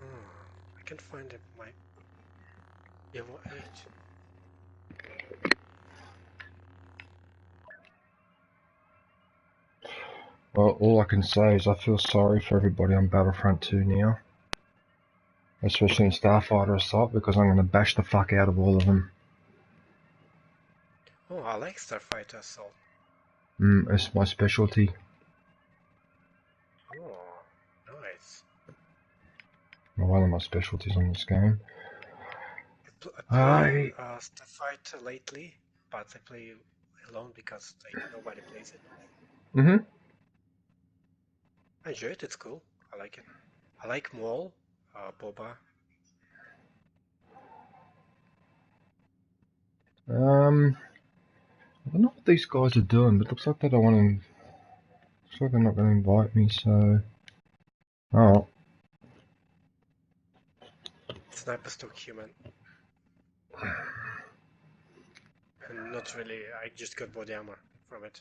I can't find it. My Evo 8. Well, all I can say is I feel sorry for everybody on Battlefront 2 now. Especially in Starfighter Assault, because I'm going to bash the fuck out of all of them. Oh, I like Starfighter Assault. It's my specialty. Oh, nice. One of my specialties on this game. I play Starfighter lately, but I play alone because nobody plays it. I enjoy it, it's cool. I like it. I like Maul, Boba. I don't know what these guys are doing, but it looks like they don't want to. Looks like they're not going to invite me, so. Oh. Sniper Stock Human. And not really, I just got body armor from it.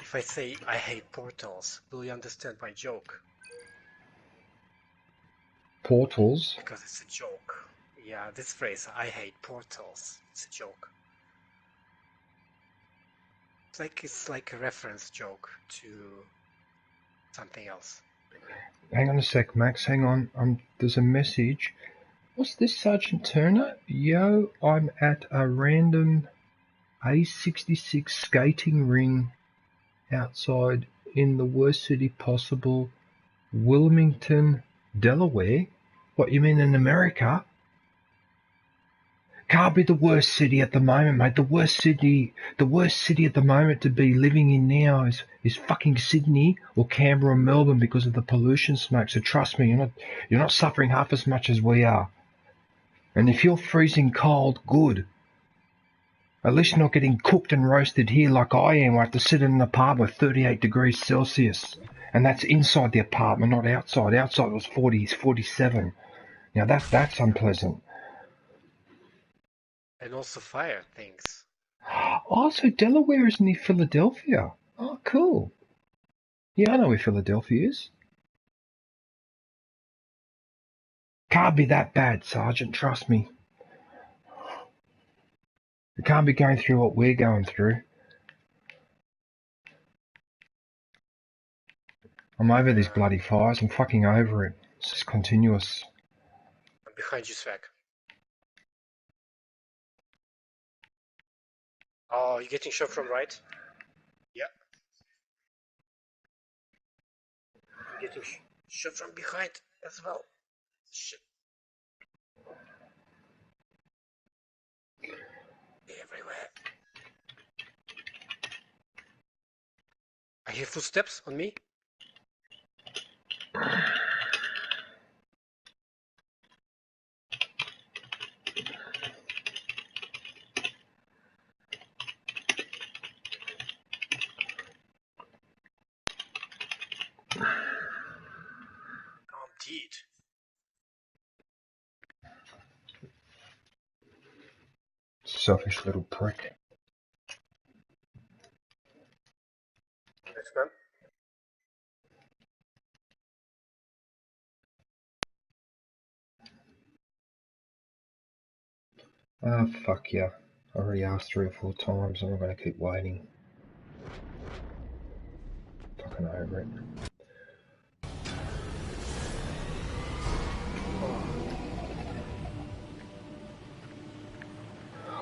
If I say I hate portals, will you understand my joke? Portals? Because it's a joke. Yeah, this phrase, I hate portals, it's a joke. It's like a reference joke to something else. Hang on a sec, Max, hang on. There's a message. What's this, Sergeant Turner? Yo, I'm at a random A66 skating ring outside in the worst city possible, Wilmington, Delaware. What, you mean in America? Can't be the worst city at the moment, mate. The worst city at the moment to be living in now is fucking Sydney or Canberra or Melbourne because of the pollution smoke. So trust me, you're not suffering half as much as we are. And if you're freezing cold, good. At least you're not getting cooked and roasted here like I am, where I have to sit in an apartment with 38 degrees Celsius. And that's inside the apartment, not outside. Outside it was 47. Now that's unpleasant. And also fire things. Oh, so Delaware is near Philadelphia. Oh, cool. Yeah, I know where Philadelphia is. Can't be that bad, Sergeant, trust me. You can't be going through what we're going through. I'm over these bloody fires. I'm fucking over it. It's just continuous. I'm behind you, Swag. Oh, you're getting shot from right? Yeah. I'm getting shot from behind as well. Shit. Everywhere. I hear footsteps on me. Indeed. Selfish little prick. Next man. Ah, fuck yeah. I already asked 3 or 4 times. I'm not going to keep waiting. Fucking over it.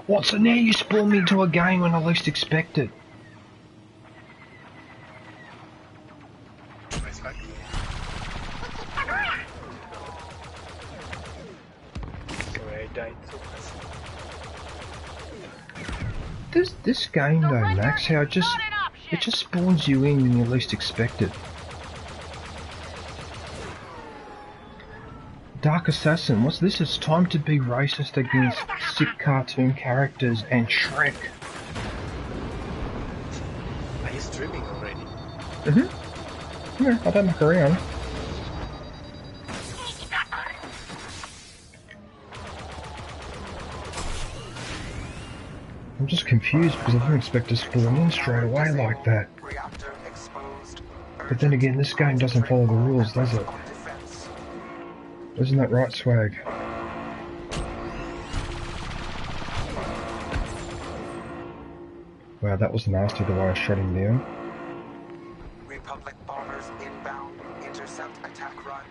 What, so now you spawn me into a game when I least expect it? Nice guy. Sorry, I died so fast. This game though, Max, how it just spawns you in when you least expect it. Dark Assassin, what's this? It's time to be racist against sick cartoon characters and Shrek. Are you streaming already? Yeah, I don't muck around. I'm just confused because I didn't expect to spawn in straight away like that. But then again, this game doesn't follow the rules, does it? Isn't that right, Swag? Wow, that was nasty the way I shot him down. Republic bombers inbound. Intercept attack run.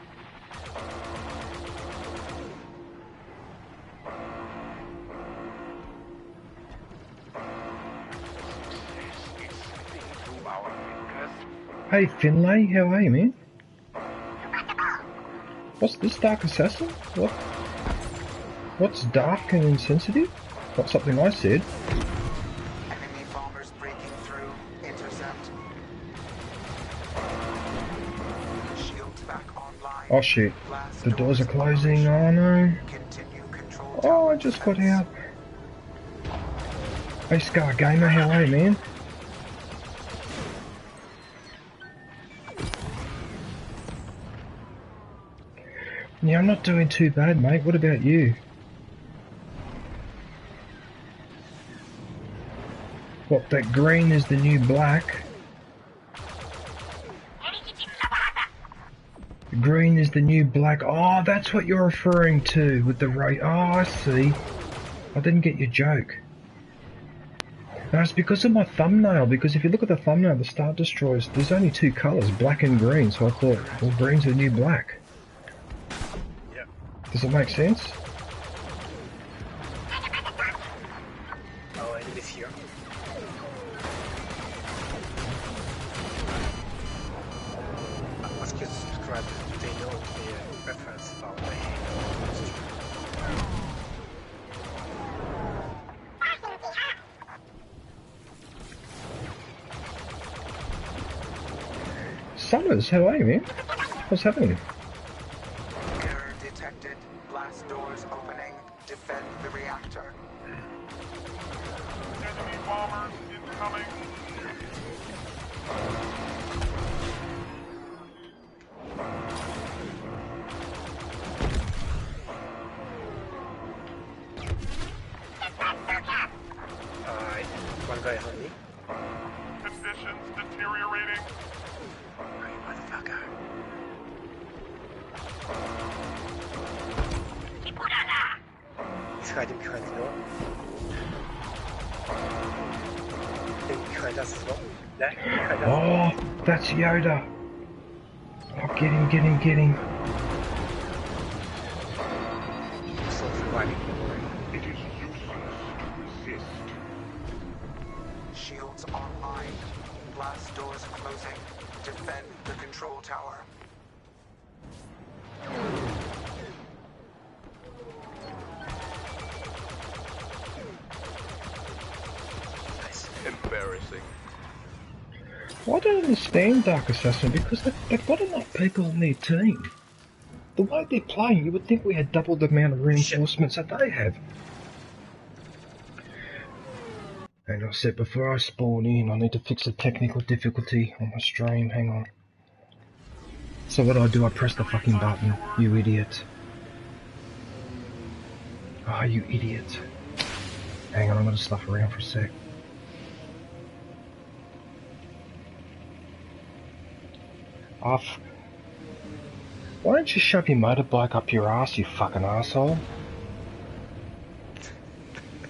Hey Finlay, how are you, man? What's this, Dark Assassin? What? What's dark and insensitive? Not something I said. Enemy bombers breaking through. Intercept. Shields back online. Oh shit. The doors are closing. Oh no. Continue control. Oh, I just got out. Hey Scar Gamer, how are you, man? Yeah, I'm not doing too bad, mate. What about you? What, that green is the new black? Green is the new black. Oh, that's what you're referring to with the right. Oh, I see. I didn't get your joke. No, it's because of my thumbnail, because if you look at the thumbnail, the Star Destroyers, there's only two colours, black and green, so I thought, well, green's the new black. Does it make sense? Oh, enemies here. Ask you to subscribe if they know the reference about the Summers, how are you, man? What's happening? Error detected. Blast doors opening. Defend the reactor. Enemy bombers incoming. one guy on me. Conditions deteriorating. Hey, motherfucker. He's hiding behind the door. Behind us as well. There, behind us. Oh, that's Yoda. Oh, get him, get him, get him. So surviving. It is useless to resist. Shields online. Blast doors closing. Defend the control tower. Nice. Embarrassing. Well, I don't understand Dark Assassin because they've got enough people on their team. The way they're playing, you would think we had double the amount of reinforcements that they have. And I said before I spawn in, I need to fix the technical difficulty on my stream. Hang on. So what do? I press the fucking button, you idiot. Oh, you idiot. Hang on, I'm gonna stuff around for a sec. Why don't you shove your motorbike up your ass, you fucking arsehole?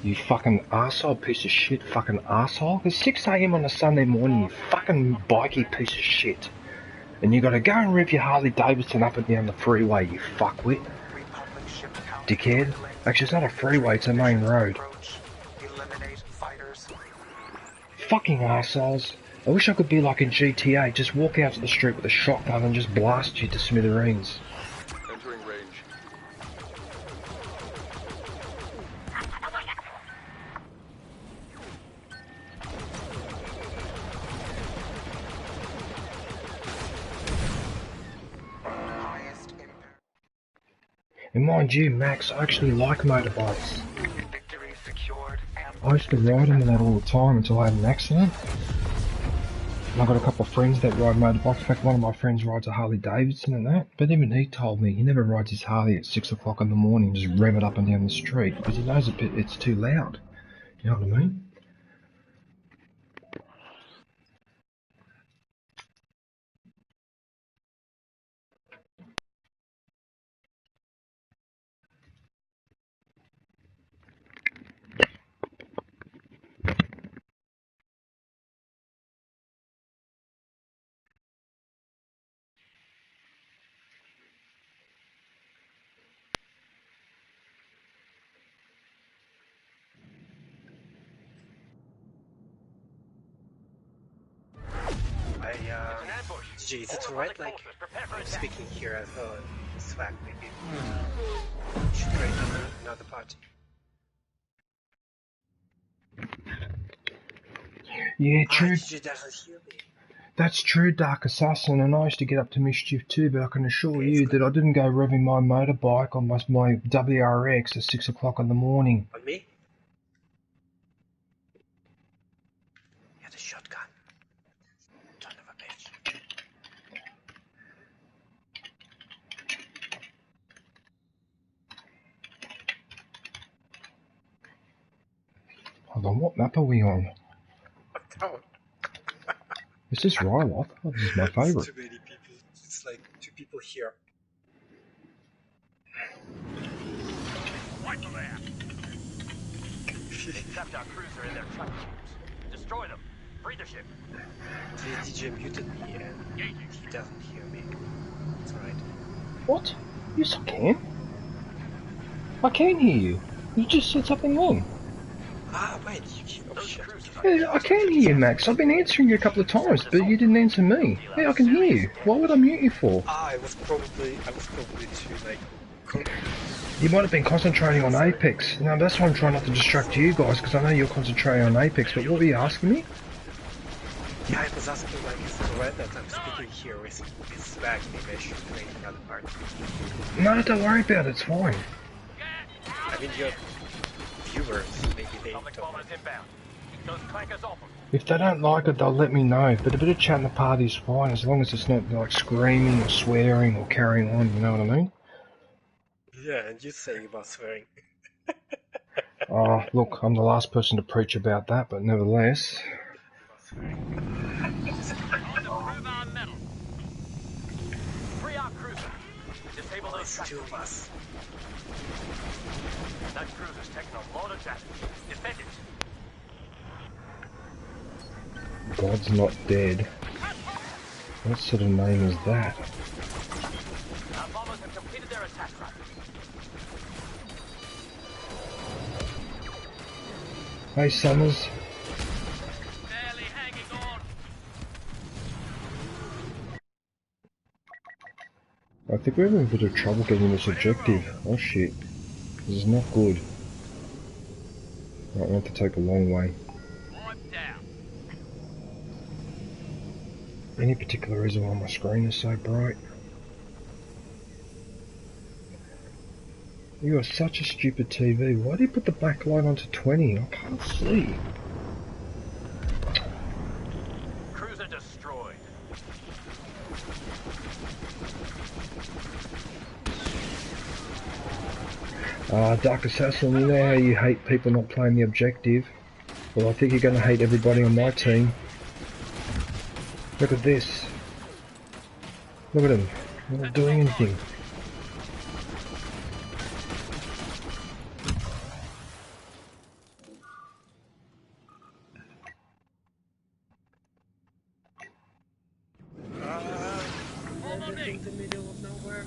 You fucking arsehole piece of shit, fucking arsehole. It's 6 AM on a Sunday morning, you fucking bikey piece of shit. And you gotta go and rev your Harley Davidson up and down the freeway, you fuckwit. Dickhead. Actually, it's not a freeway, it's a main road. Eliminate fighters. Fucking arseholes. I wish I could be like in GTA, just walk out to the street with a shotgun and just blast you to smithereens. Entering range. Highest impact. And mind you, Max, I actually like motorbikes. Victory secured. I used to ride them and that all the time until I had an accident. And I've got a couple of friends that ride motorbikes. In fact, one of my friends rides a Harley Davidson and that. But even he told me he never rides his Harley at 6 o'clock in the morning, just rev it up and down the street, because he knows it's too loud. You know what I mean? DJ, is it alright? Like, I'm speaking here as well, and Slack maybe. Should create another party. Yeah, true. DJ doesn't hear me. That's true, Dark Assassin, and I used to get up to mischief too, but I can assure you that I didn't go revving my motorbike on my WRX at 6 o'clock in the morning. On me? You had a shotgun. Son of a bitch. Hold on, what map are we on? Oh. Is this Ryloth? Oh, this is my favourite. It's too many people. It's like 2 people here. Right there. Kept our cruiser in their truck tubes. Destroy them. Free the ship. The DJ muted me and he doesn't hear me. It's alright. What? Yes, I can. I can hear you. You just said something wrong. Ah, wait, oh shit. Yeah, I can hear you, Max. I've been answering you a couple of times, but you didn't answer me. Yeah, I can hear you. Why would I mute you for? Ah, I was probably too, like... You might have been concentrating on Apex. No, that's why I'm trying not to distract you guys, because I know you're concentrating on Apex, but what were you asking me? Yeah, I was asking, like, is it alright that I'm speaking here with Slack? Maybe I should play another part. No, don't worry about it, it's fine. I mean, your viewers, maybe they don't like If they don't like it, they'll let me know, but a bit of chat in the party's fine, as long as it's not, like, screaming or swearing or carrying on, you know what I mean? Yeah, and you're saying about swearing. Oh, look, I'm the last person to preach about that, but nevertheless... It's 2 of us. That cruiser's taken a lot of damage. Defend it. God's not dead. What sort of name is that? Our bombers have completed their attack run. Hey, Summers. Barely hanging on. I think we're having a bit of trouble getting this objective. Oh shit. This is not good. Right, we have to take a long way. Any particular reason why my screen is so bright? You are such a stupid TV. Why do you put the backlight onto 20? I can't see. Cruiser destroyed. Dark Assassin, you know how you hate people not playing the objective? Well, I think you're going to hate everybody on my team. Look at this. Look at him. They're not doing anything. In the middle of nowhere.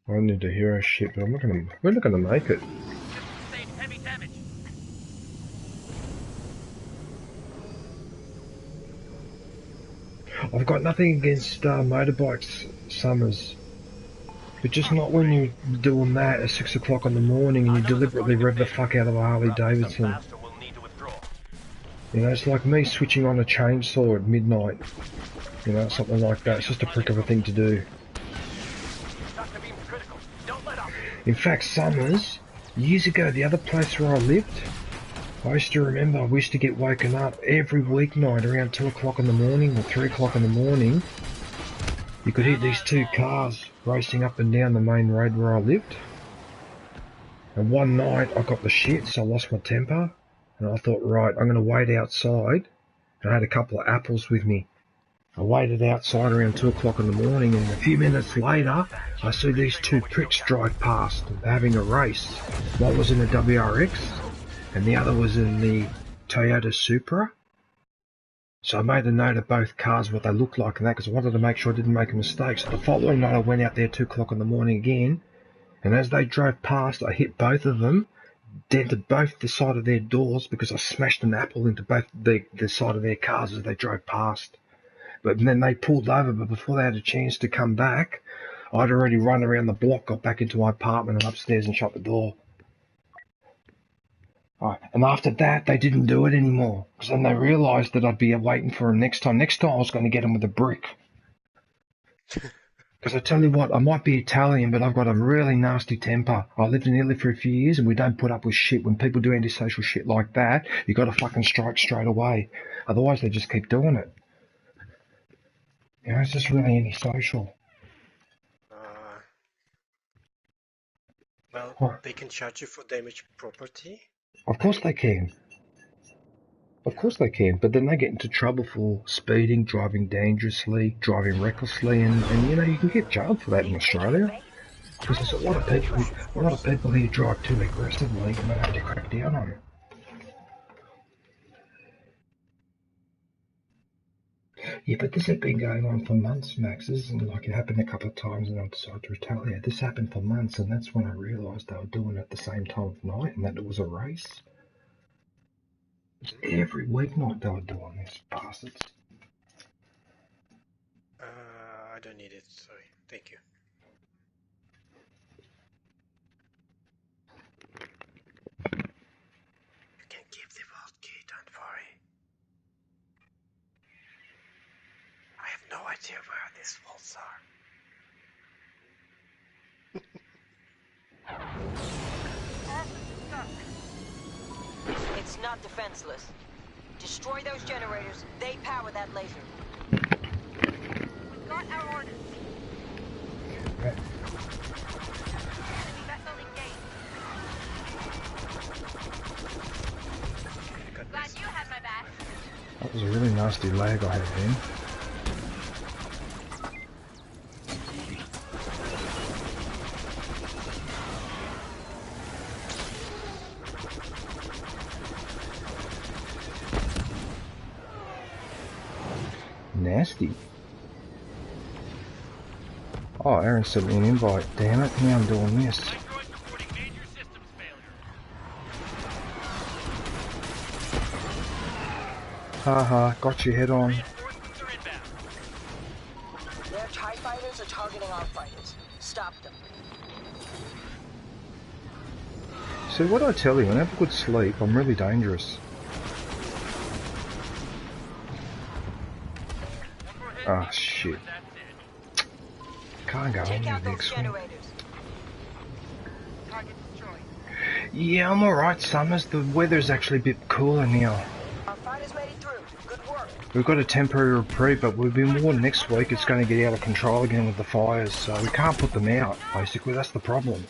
I need a hero ship, but we're not gonna make it. Heavy damage. I've got nothing against motorbikes, Summers. But just not when you're doing that at 6 o'clock in the morning and you deliberately rev the fuck out of a Harley Davidson. You know, it's like me switching on a chainsaw at midnight. You know, something like that. It's just a prick of a thing to do. In fact, Summers, years ago, the other place where I lived, I used to remember we used to get woken up every weeknight around 2 o'clock in the morning or 3 o'clock in the morning You could hear these two cars racing up and down the main road where I lived. And one night I got the shits, I lost my temper, and I thought, right, I'm going to wait outside, and I had a couple of apples with me. I waited outside around 2 o'clock in the morning, and a few minutes later, I see these two pricks drive past, having a race. One was in a WRX, and the other was in the Toyota Supra. So I made a note of both cars, what they looked like and that, because I wanted to make sure I didn't make a mistake. So the following night I went out there 2 o'clock in the morning again, and as they drove past, I hit both of them, dented both the side of their doors because I smashed an apple into both the side of their cars as they drove past. But then they pulled over, but before they had a chance to come back, I'd already run around the block, got back into my apartment and upstairs and shut the door. And after that, they didn't do it anymore, because then they realised that I'd be waiting for them next time. Next time I was going to get them with a brick. Because I tell you what, I might be Italian, but I've got a really nasty temper. I lived in Italy for a few years, and we don't put up with shit. When people do antisocial shit like that, you got to fucking strike straight away. Otherwise, they just keep doing it. You know, it's just really antisocial. Well, What? they can charge you for damaged property. Of course they can. Of course they can, but then they get into trouble for speeding, driving dangerously, driving recklessly, and you know, you can get jailed for that in Australia. Because there's a lot of people here drive too aggressively, and they have to crack down on it. Yeah, but this has been going on for months, Max. This isn't like it happened a couple of times and I decided to retaliate. This happened for months, and that's when I realised they were doing it at the same time of night, and that it was a race. Every weeknight they were doing this, bastards. I don't need it, sorry. Thank you. You can keep the vault key, don't worry. I have no idea where these vaults are. It's not defenseless. Destroy those generators. They power that laser. We've got our orders. Okay. Enemy vessel engaged. Glad you had my back. That was a really nasty lag I had then. Nasty. Oh, Aaron sent me an invite. Damn it, now I'm doing this. Haha, got your head on. Their TIE fighters are targeting our fighters. Stop them. See, what I tell you, when I have a good sleep, I'm really dangerous. Ah, shit. Can't go on Take with out the those X-Wing. generators. Target destroyed. Yeah, I'm alright, Summers. The weather's actually a bit cooler now. Our fighters made it through. Good work. We've got a temporary reprieve, but we've been warned next week it's going to get out of control again with the fires, so we can't put them out, basically. That's the problem.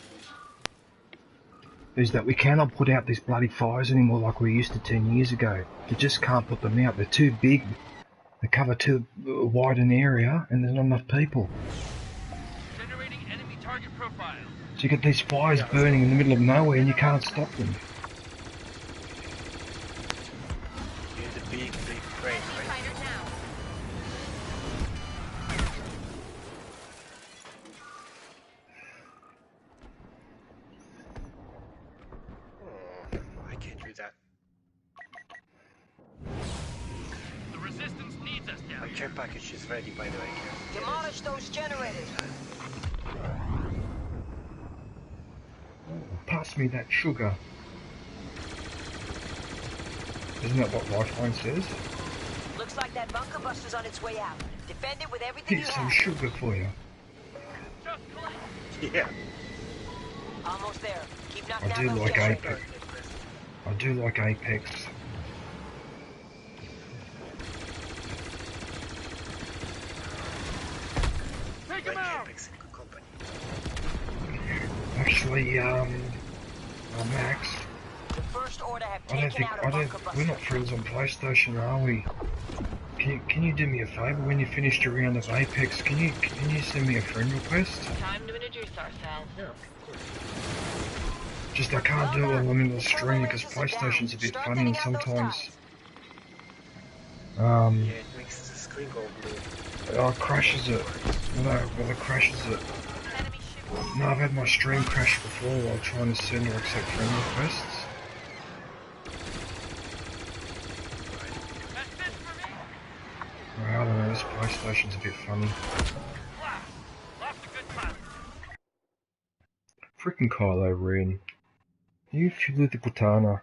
Is that we cannot put out these bloody fires anymore like we used to 10 years ago. You just can't put them out. They're too big. They cover too wide an area, and there's not enough people. Generating enemy target profile. So you get these fires burning in the middle of nowhere, and you can't stop them. You're the big crane, right? Fighter now. Oh, I can't do that. The resistance needs us down My here. care package is ready, by the way. Demolish those generators. Pass me that sugar. Isn't that what Lifeline says? Looks like that bunker buster's on its way out. Defend it with everything you Here's some have. sugar for you. Just collect. Yeah. Almost there. Keep knocking I out do those like generators. Apex. I do like Apex. like Apex and good company. Actually, Max, The First Order have I don't taken think, out a bunker buster. we're not friends on PlayStation, are we? Can you do me a favour? When you finished a round of Apex, can you send me a friend request? Time to introduce ourselves. Yeah, of course. Just I can't do it while I'm in the stream because PlayStation's a bit funny and sometimes Yeah, it makes the screen go blue. it crashes it. Well, it crashes it. Enemy ship. No, I've had my stream crash before while trying to send or accept friend requests. That's it for me. Well, I don't know, this PlayStation's a bit funny. Wow. Lost a good time. Freaking Kylo Ren. You feel the putana.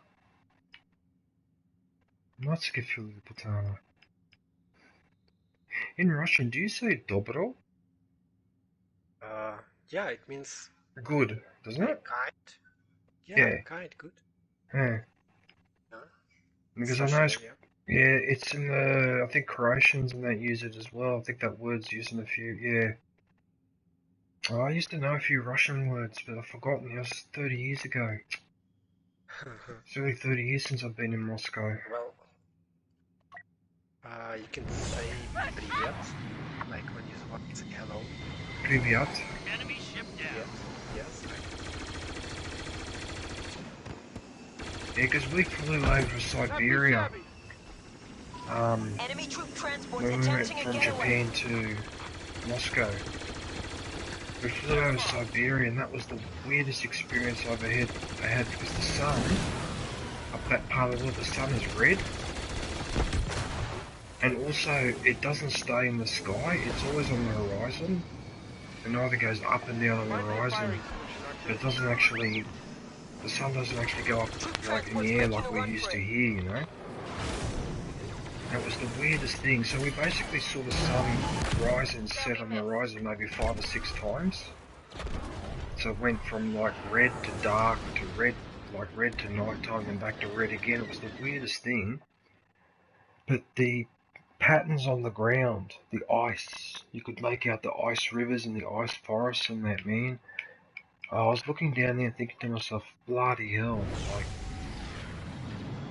Matsuka feel the putana. In Russian, do you say dobro? Yeah, it means Good, doesn't it? kind. Yeah. Kind, good. Yeah. Yeah. Because It's I know Russian, it's, yeah. yeah, it's in the, I think Croatians and that use it as well. I think that word's used in a few, yeah. Oh, I used to know a few Russian words, but I've forgotten. It was 30 years ago. It's nearly 30 years since I've been in Moscow. Well, you can say привет, like when you want to say hello. Privyat. Enemy ship down. Yes. Yeah, because we flew over Siberia. Enemy troop transports When we went attempting a from getaway. Japan to Moscow. We flew over Siberia and that was the weirdest experience I had because the sun, up that part of the world, the sun is red. And also, it doesn't stay in the sky, it's always on the horizon. It either goes up and down on the horizon, but it doesn't actually, the sun doesn't actually go up like in the air like we used to here, you know? That was the weirdest thing. So we basically saw the sun rise and set on the horizon maybe 5 or 6 times. So it went from like red to dark to red, like red to nighttime and back to red again. It was the weirdest thing. But the patterns on the ground, the ice, you could make out the ice rivers and the ice forests and that, man. I was looking down there and thinking to myself, bloody hell, like,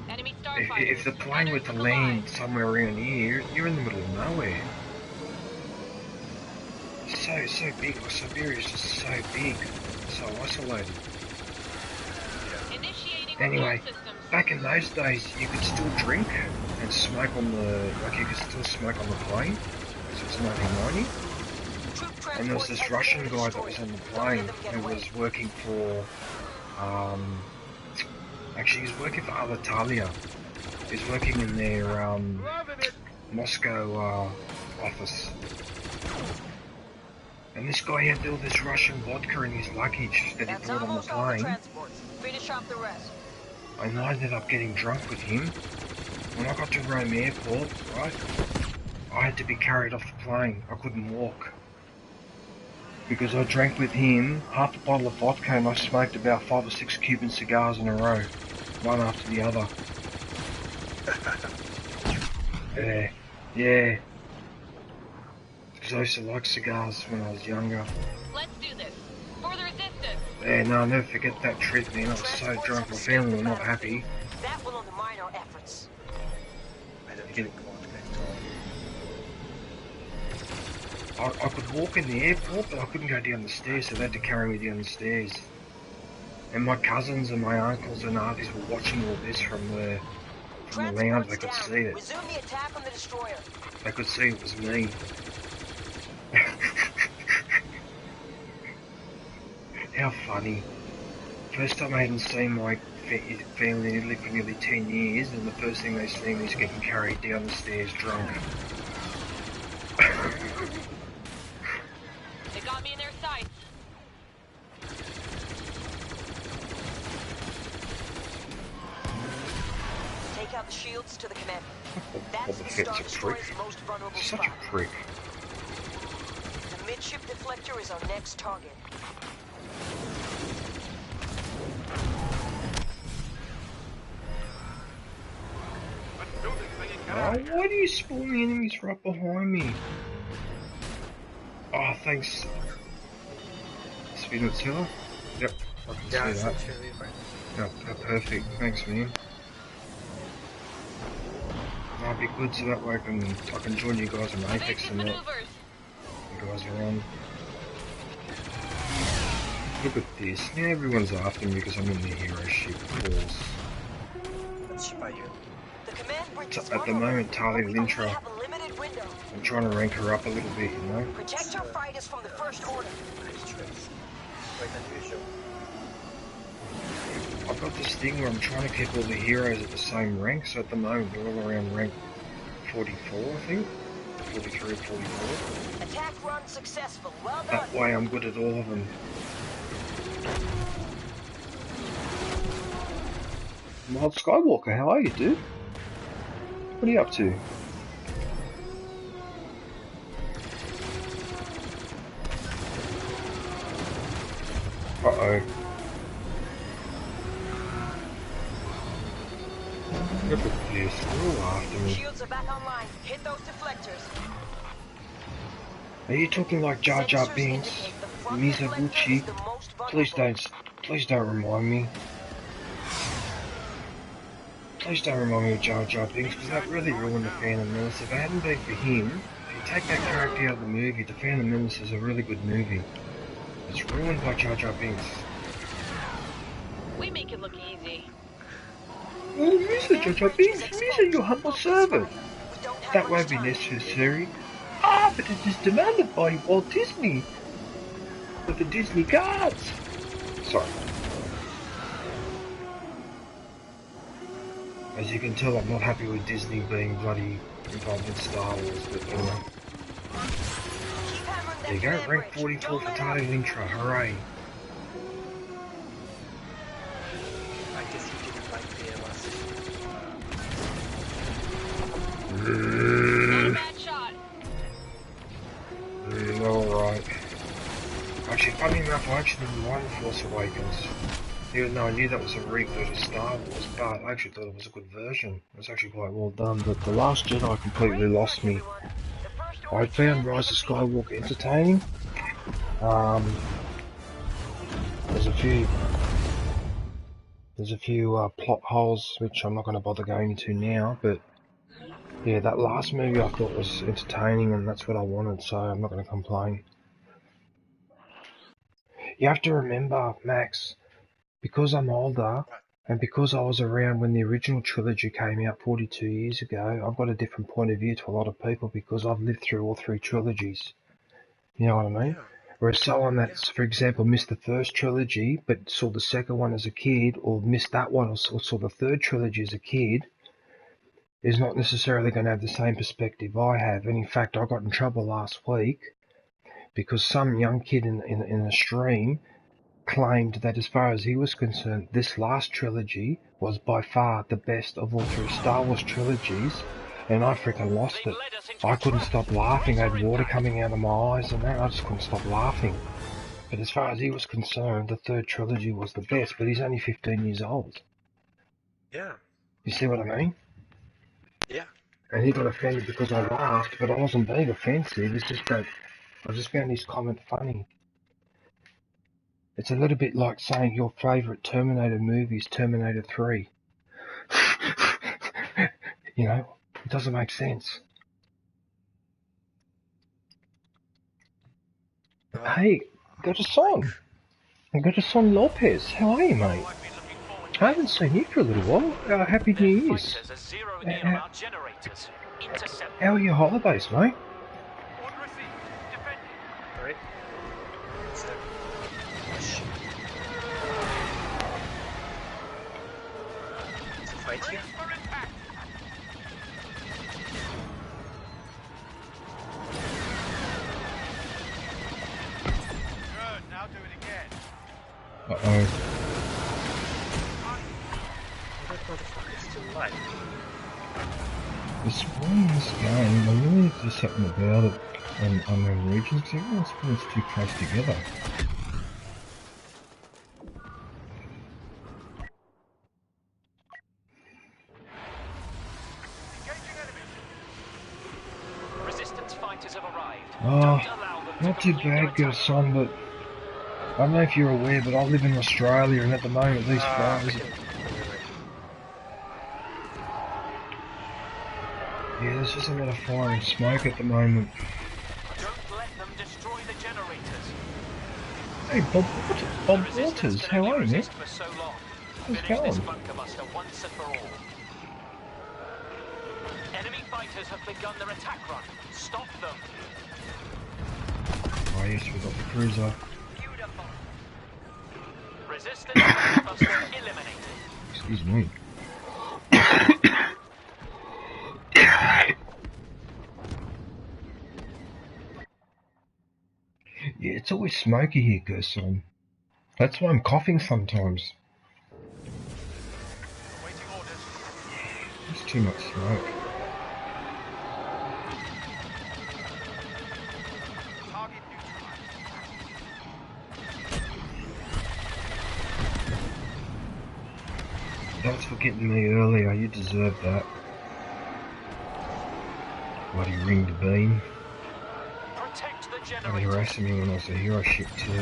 Enemy if the plane were to land somewhere around here, you're in the middle of nowhere. So big, like Siberia's just so big, so isolated. Anyway, back in those days, you could still drink and smoke on the, like you could still smoke on the plane, because it was 1990. And there was this Russian guy that was on the plane who was working for, actually he was working for Alitalia. He was working in their, Moscow, office. And this guy had all this Russian vodka in his luggage that he brought on the plane. Finish off the rest. And I ended up getting drunk with him. When I got to Rome Airport, right, I had to be carried off the plane. I couldn't walk. Because I drank with him half a bottle of vodka and I smoked about 5 or 6 Cuban cigars in a row. One after the other. Yeah. Because I used to like cigars when I was younger. Let's do this. For the resistance. Yeah, no, I'll never forget that trip, man. I was so drunk, my family were not happy. That will undermine our efforts. I don't drink vodka at all. I could walk in the airport, but I couldn't go down the stairs, so they had to carry me down the stairs. And my cousins and my uncles and aunties were watching all this from the lounge. They could see it. Resume the attack on the destroyer. They could see it was me. How funny. First time I hadn't seen my family in Italy for nearly 10 years, and the first thing they see me is getting carried down the stairs drunk. They got me in their sights. Take out the shields to the command. That's Boba the Fett's Star a Destroyer's prick. most vulnerable Such spot. a prick. The midship deflector is our next target. Let's do this thing and get Oh, out of here. why do you spawn the enemies right behind me? Oh, thanks. Speed Seller? Yep, I can Yeah, see that. essentially, right. Yeah, perfect. Thanks, man. That'll be good so that way I can join you guys on Apex Evasive and that. maneuvers. You guys are on. Look at this. Now everyone's after me because I'm in the hero ship, of course. Let's ship by you. The command bridge is At the moment, Talia but we only Lintra, have a limited window. I'm trying to rank her up a little bit, you know? Protect your fighters from the First Order. Nice choice. Quite unusual. I've got this thing where I'm trying to keep all the heroes at the same rank, so at the moment they're all around rank 44, I think? 43, 44. Attack run successful. Well done. That way I'm good at all of them. Mild Skywalker, how are you, dude? What are you up to? Uh-oh. Look at this, they're all after me. Shields are back online. Hit those deflectors. Are you talking like Jar Jar Sensors Binks, indicate the front deflector Mizoguchi? is the most Please vulnerable. don't remind me. Please don't remind me of Jar Jar Binks, because that really ruined the Phantom Menace. If it hadn't been for him, if you take that character out of the movie, the Phantom Menace is a really good movie. It's ruined by Jar Jar Binks. We make it look easy. Oh, Mr. Jar Jar Binks, Mr. your humble servant. We don't have That much won't be time. necessary. Ah, but it is demanded by Walt Disney. With the Disney cards. Sorry. As you can tell, I'm not happy with Disney being bloody involved in Star Wars, but anyway. Keep hammering There you that go, command rank bridge. 44 Don't for let Talia up. Lintra, hooray. I guess you didn't like the last. Not a bad shot. Alright. Actually, funny enough, I actually didn't mind Force Awakens. Even though I knew that was a reboot of Star Wars, but I actually thought it was a good version. It was actually quite well done, but The Last Jedi completely lost me. I found Rise of Skywalker entertaining. There's a few plot holes which I'm not going to bother going into now, but yeah, that last movie I thought was entertaining and that's what I wanted, so I'm not going to complain. You have to remember, Max, because I'm older, and because I was around when the original trilogy came out 42 years ago, I've got a different point of view to a lot of people because I've lived through all three trilogies. You know what I mean? Yeah. Whereas someone that's, for example, missed the first trilogy but saw the second one as a kid, or missed that one or saw the third trilogy as a kid, is not necessarily going to have the same perspective I have. And in fact, I got in trouble last week because some young kid in a stream claimed that as far as he was concerned, this last trilogy was by far the best of all three Star Wars trilogies, and I freaking lost it. I couldn't stop laughing, I had water coming out of my eyes and that, I just couldn't stop laughing. But as far as he was concerned, the third trilogy was the best, but he's only 15 years old. Yeah. You see what I mean? Yeah. And he got offended because I laughed, but I wasn't being offensive, it's just that I just found his comment funny. It's a little bit like saying your favourite Terminator movie is Terminator 3. You know, it doesn't make sense. Hey, Gotason. Gotason Lopez, how are you, mate? I've been looking forward to I haven't seen you for a little while. Happy New Year's. Fighters are zeroing in on our generators. Intercept. How are your holidays, mate? Order received. Defending. Alright. So, push. To fight here. Brace for impact. Good. Now do it again. Uh-oh. That motherfucker is still alive. It's one in this game, I really need to do something about it on unknown regions, because everyone's feels too close together. Engaging enemy. Resistance fighters have arrived. Oh. Don't allow them Not too bad, son, but I don't know if you're aware, but I live in Australia, and at the moment these fires. Yeah, there's just a lot of fire and smoke at the moment. Don't let them destroy the generators. Hey, Bob Waters, how are you, man? For so long. How's it Finish this going? bunker buster once and for all. Enemy fighters have begun their attack run. Stop them. Oh yes, we got the cruiser. Beautiful. Resistance bunker buster eliminated. Excuse me. Yeah, it's always smoky here, Gerson. That's why I'm coughing sometimes. Awaiting orders. It's too much smoke. Target neutralized. Thanks for getting me earlier, you deserve that. Bloody ring the beam. Protect the They were generators. harassing me when I was a hero ship too.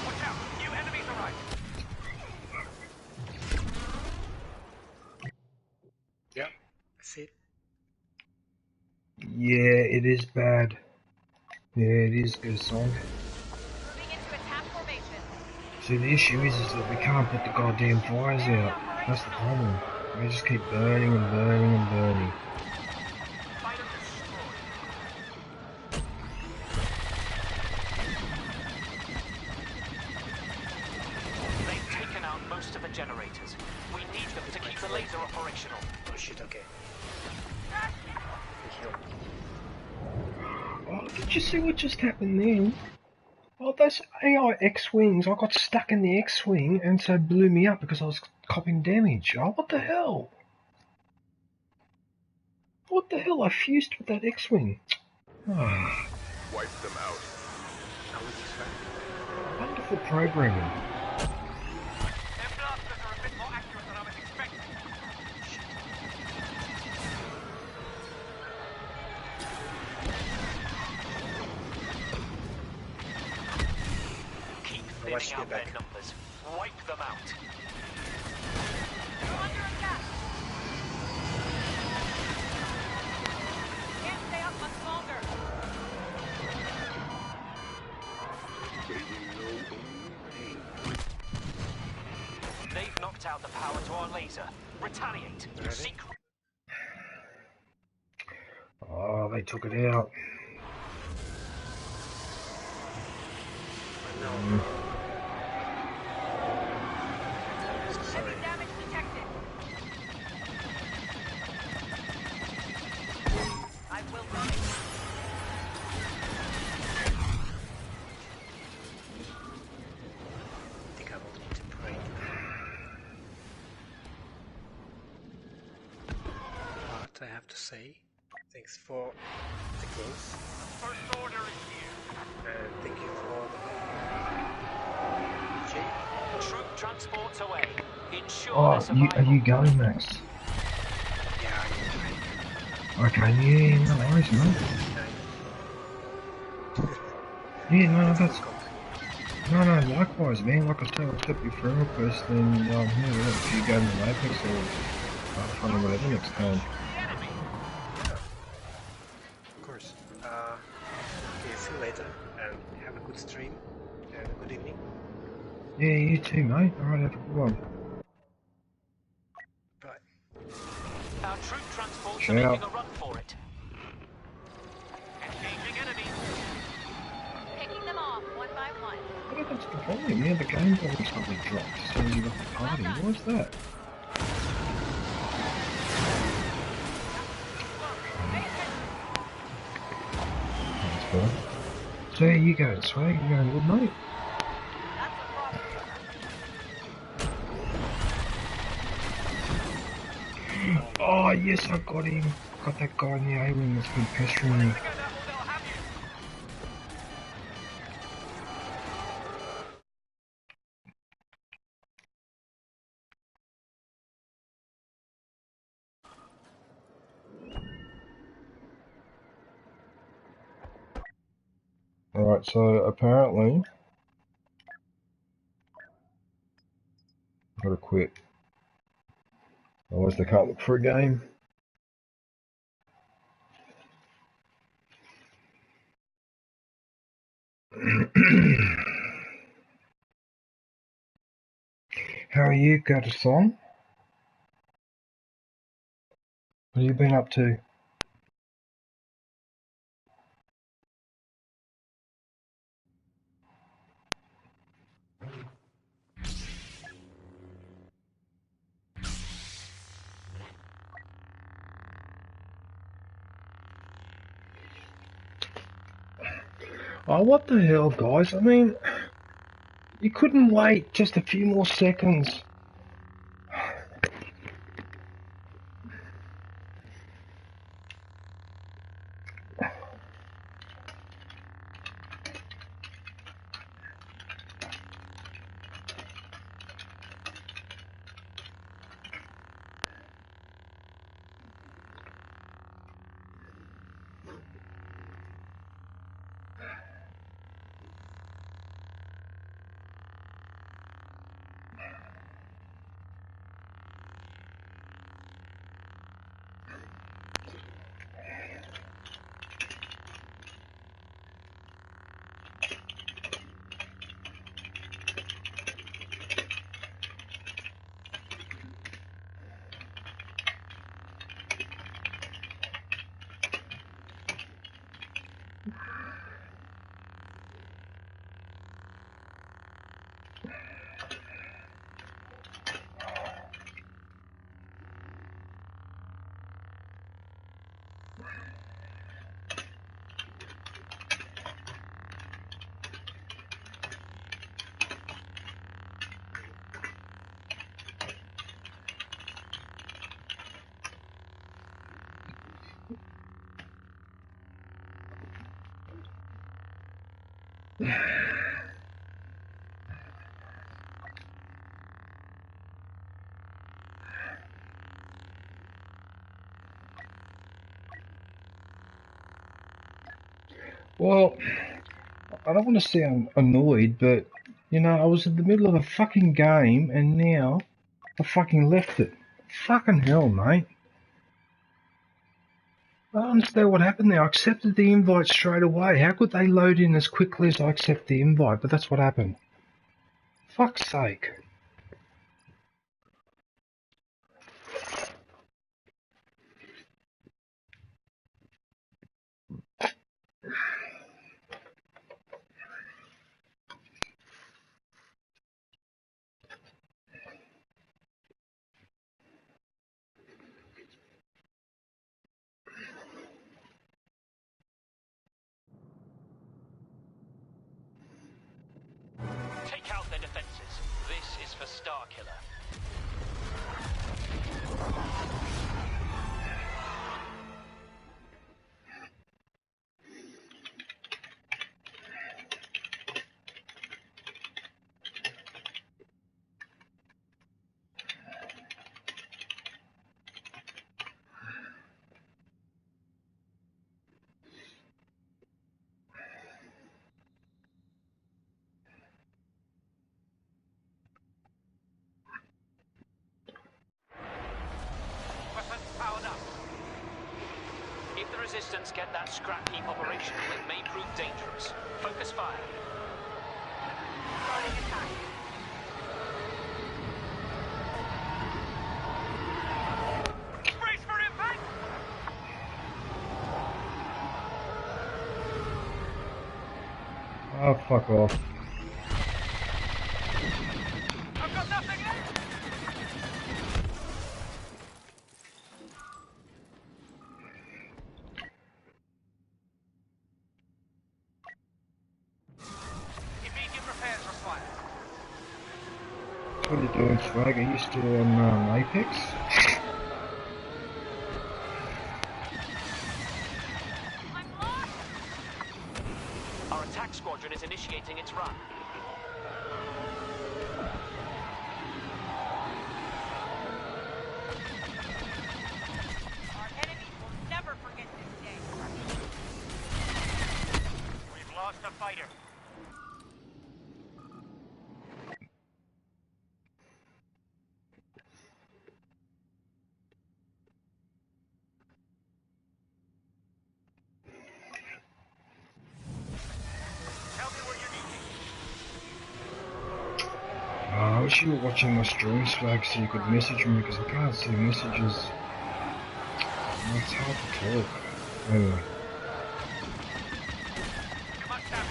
Watch out! New enemies arrive! Yeah, I see it. Yeah, it is bad. Yeah, it is, Gerson. Moving into attack formation. See, the issue is that we can't put the goddamn fires out. That's the problem. They just keep burning and burning and burning. Fighter destroyed. They've taken out most of the generators. We need them to keep the laser operational. Oh shit, okay. Heal. Oh, did you see what just happened then? Oh, those AI X-Wings, I got stuck in the X-Wing and so blew me up because I was copying damage. Oh, what the hell? What the hell? I fused with that X-Wing. Ah, Wipe them out. How is this right? wonderful programming. Their blasters are a bit more accurate than I was expecting. Keep Watch thinning out me their back. numbers. Wipe them out. You're under attack. Can't stay up much longer. They've knocked out the power to our laser. Retaliate. Ready? Secret. Oh, they took it out. No. Sorry. Heavy damage detected. I will run it. I think I will need to pray. What I have to say. Thanks for the games. First order is here. And thank you for Jay. Troop transports away. Ensure Oh, their survival. are you going, Max? Yeah, Okay, yeah, no worries, mate. Yeah, no, that's... No, likewise, man. Like I said, I'll step you through it first, then, yeah, if you go to the Apex or Battlefront or whatever next time. of course. Okay, see you later, and have a good stream, and a good evening. Yeah, you too, mate. Alright, have a good one. Bye. Our troop transports Shut are up. making a run for it. Engaging enemies. Picking them off one by one. What happened to the volume? Yeah, the game volume suddenly dropped as soon as you left the party. What was that? That's cool. So there you go, Swag. You going good, mate? That's a problem. Oh, yes, I got him. Got that guy in the A-wing that's been pestering me. Together, or they'll have you. Alright, so apparently I've got to quit. Otherwise they can't look for a game. How are you, Gatterson? What have you been up to? Oh, what the hell, guys? I mean, you couldn't wait just a few more seconds. Well, I don't want to sound annoyed, but, you know, I was in the middle of a fucking game and now I fucking left it. Fucking hell, mate. I don't understand what happened there. I accepted the invite straight away. How could they load in as quickly as I accept the invite? But that's what happened. Fuck's sake. Take out their defenses. This is for Starkiller. Resistance get that scrap heap operational, it may prove dangerous. Focus fire. Starting attack. Brace for impact! Oh, fuck off. I've got nothing left! What are you doing, Swag? Are you still on Apex? Our attack squadron is initiating its run. Our enemies will never forget this day. We've lost the fighter. Tell me where you need me. I wish you were watching my stream, Swag, so you could message me, because I can't see messages. It's hard to talk. Anyway. Too much damage.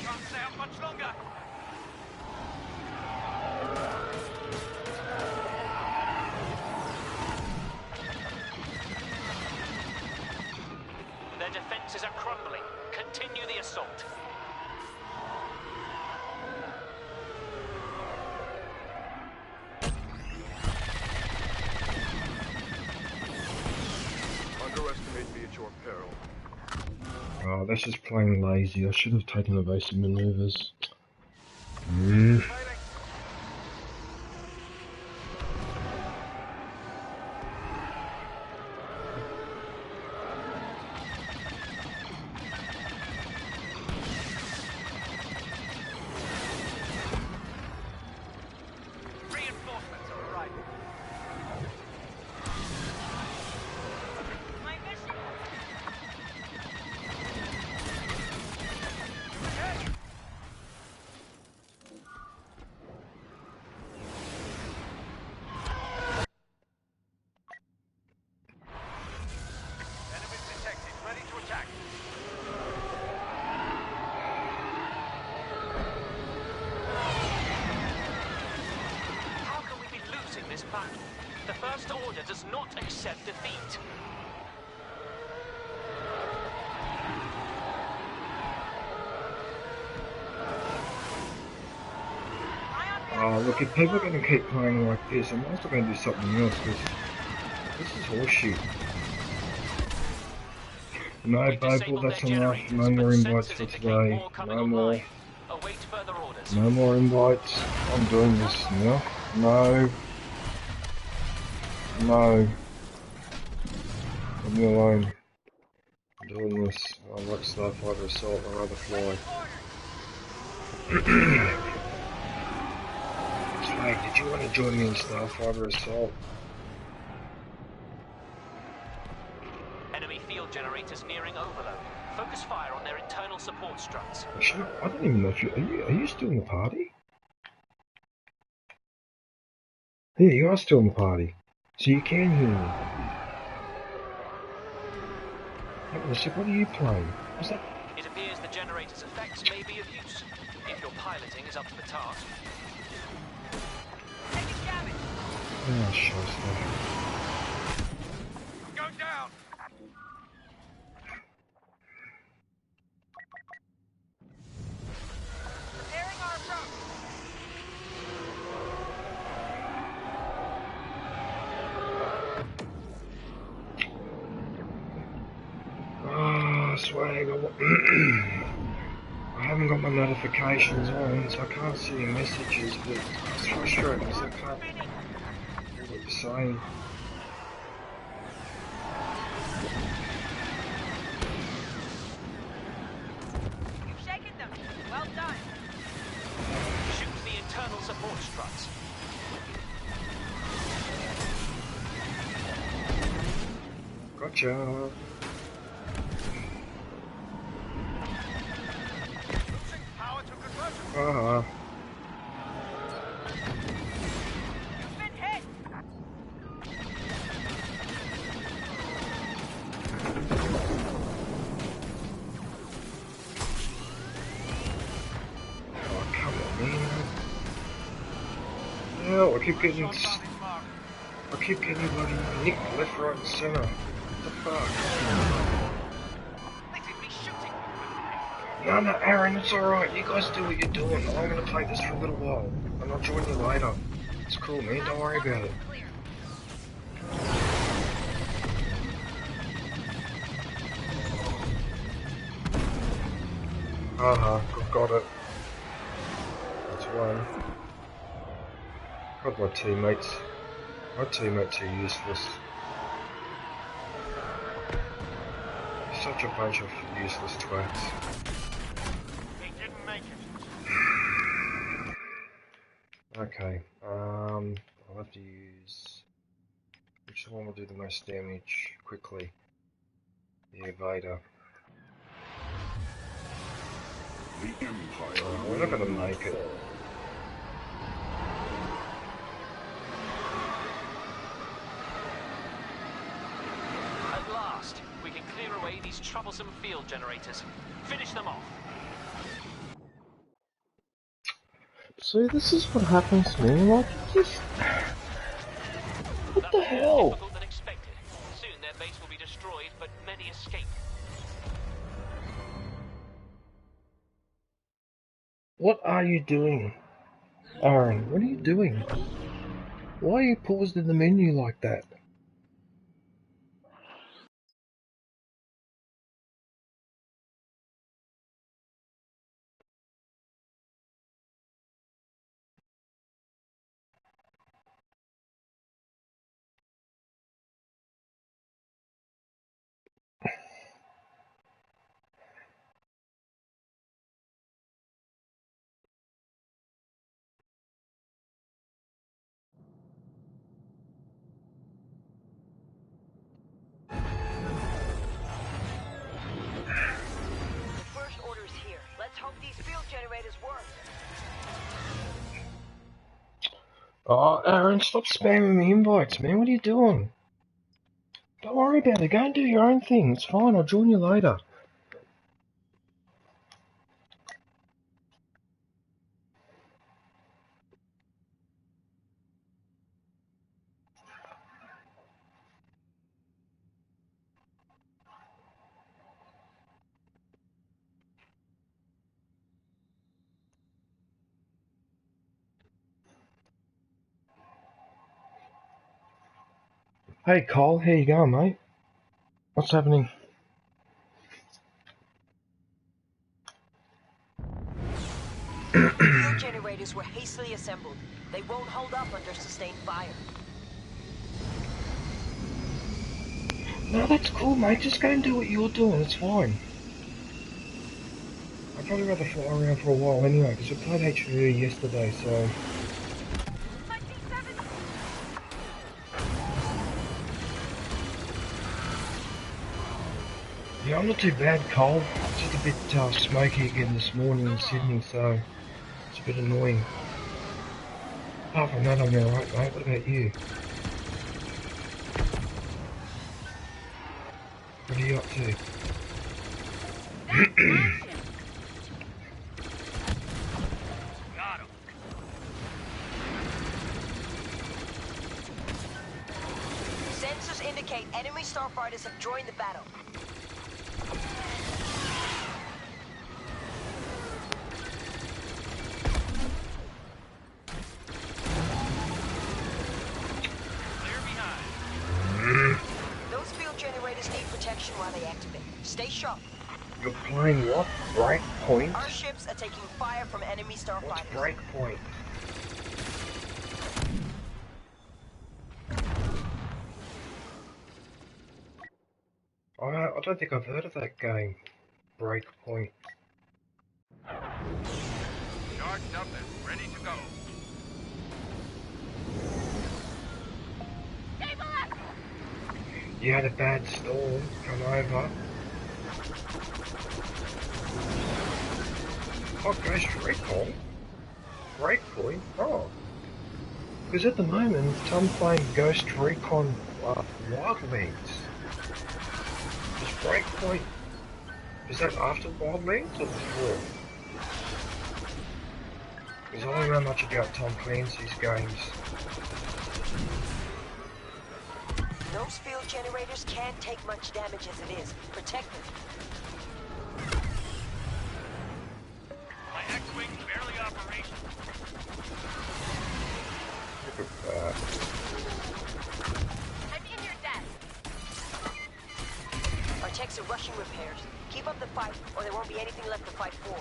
Can't stay up much longer. Their defenses are crumbling. Continue the assault. Underestimate me at your peril. Oh, that's just plain lazy. I should have taken evasive maneuvers. Reinforcements are arriving. My mission. Enemies detected. Ready to attack. How can we be losing this battle? The First Order does not accept defeat. Oh, look, if people are going to keep playing like this, I'm also going to do something else, because this is horseshit. No, We've Babel, disabled that's their enough. generators, No but more the invites sensors for indicate today. more coming No more. online. Await further orders. No more invites. I'm doing this now. No. No. Leave me alone. I'm doing this. I like Starfighter Assault. I'd rather fly. Swag, did you want to join me in Starfighter Assault? Enemy field generators nearing overload. Focus fire on their internal support struts. Actually, I don't even know if are you still in the party? Yeah, you are still in the party. So you can hear me. So what are you playing? What's that? It appears the generator's effects may be of use, if your piloting is up to the task. Taking damage. Oh, shit. I'm going down. Preparing our approach. Oh, Swag, I haven't got my notifications on, so I can't see your messages, but it's frustrating because I can't hear what you're saying. You've shaken them. Well done. Shoot the internal support struts. Gotcha. Power to conversion. Uh-huh. You've been hit. Oh, come on, man. No, I keep getting... Shot is marked. I keep getting bloody nicked left, right, and centre. What the fuck? They did me shooting. No, Aaron, it's alright. You guys do what you're doing. I'm gonna play this for a little while, and I'll join you later. It's cool, man. Don't worry about it. Clear. Uh-huh, got it. That's one. God, my teammates are useless. Such a bunch of useless twats. He didn't make it. Okay, I'll have to use... Which one will do the most damage quickly? The Evader. We're not gonna make it. At last, we can clear away these troublesome field generators. Finish them off. See, this is what happens, man. Like, just... What the hell? Difficult than expected. Soon their base will be destroyed, but many escape. What are you doing? Aaron, what are you doing? Why are you paused in the menu like that? Oh, Aaron, stop spamming me invites, man. What are you doing? Don't worry about it. Go and do your own thing. It's fine. I'll join you later. Hey, Cole. How you going, mate? What's happening? Fuel generators were hastily assembled. They won't hold up under sustained fire. No, that's cool, mate. Just go and do what you're doing. It's fine. I'd probably rather fly around for a while anyway, because we played HV yesterday, so... Yeah, I'm not too bad, Cole. It's just a bit smoky again this morning in Sydney, so it's a bit annoying. Apart from that, I'm alright, mate. What about you? What are you up to? Got him. Sensors indicate enemy starfighters have joined the battle. While they activate. Stay sharp. You're playing what? Breakpoint? Our ships are taking fire from enemy starfighters. What's Breakpoint? I don't think I've heard of that game. Breakpoint. Charged up and ready to go. You had a bad storm come over. Oh, Ghost Recon? Breakpoint? Oh. Because at the moment, I'm playing Ghost Recon Wildlands. Is Breakpoint... Is that after Wildlands or before? Because I don't know much about Tom Clancy's games. Those field generators can't take much damage as it is. Protect them. My X-Wing's barely operational. Look at that. I'm in your desk. Our techs are rushing repairs. Keep up the fight, or there won't be anything left to fight for.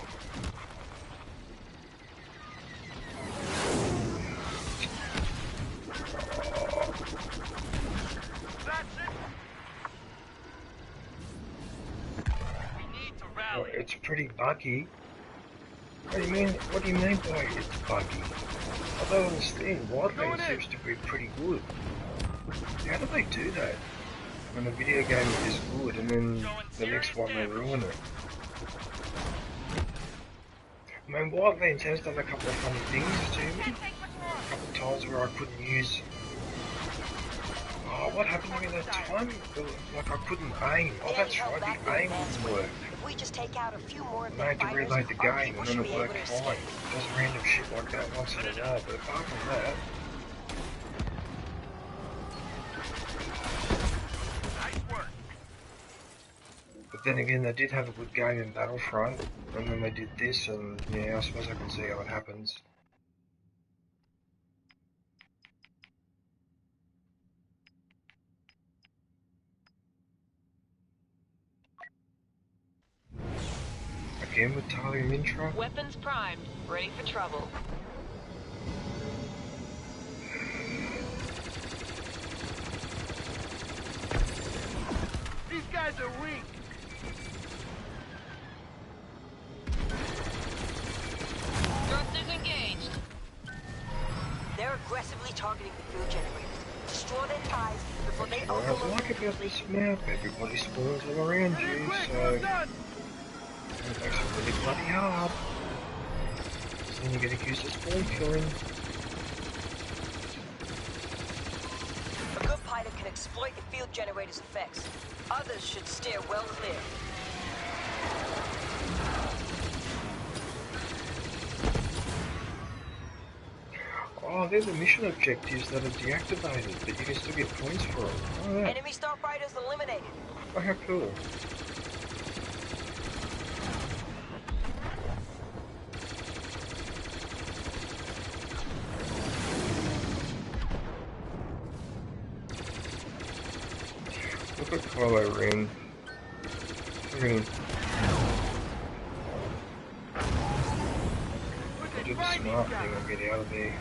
it's pretty buggy. What do you mean? What do you mean by it's buggy? I don't understand. Wildlands seems to be pretty good. How do they do that? When a video game is good and then the next one they ruin it. I mean, Wildlands has done a couple of funny things to me. A couple of times where I couldn't use... Oh, what happened to me that time? Like I couldn't aim. Oh, that's right, the aim wouldn't work. If we just take out a few more of I had to reload the game and then it worked fine. escape. It does random shit like that once in a while, but apart from that... But then again, they did have a good game in Battlefront, and then they did this, and yeah, I suppose I can see how it happens. Again with Talia Mintra? Weapons primed, ready for trouble. These guys are weak. Thrusters engaged. They're aggressively targeting the fuel generators. Destroy their ties before they What I overload like them about this completely. map, everybody spawns all around you, so... It makes it really bloody hard. So then you get accused of spawn killing. A good pilot can exploit the field generator's effects. Others should steer well clear. Oh, they're the mission objectives that are deactivated, but you can still get points for them. Oh, yeah. Enemy starfighters eliminated. Oh, how cool. Look at Kylo Ren. Do the smart thing and get out of there.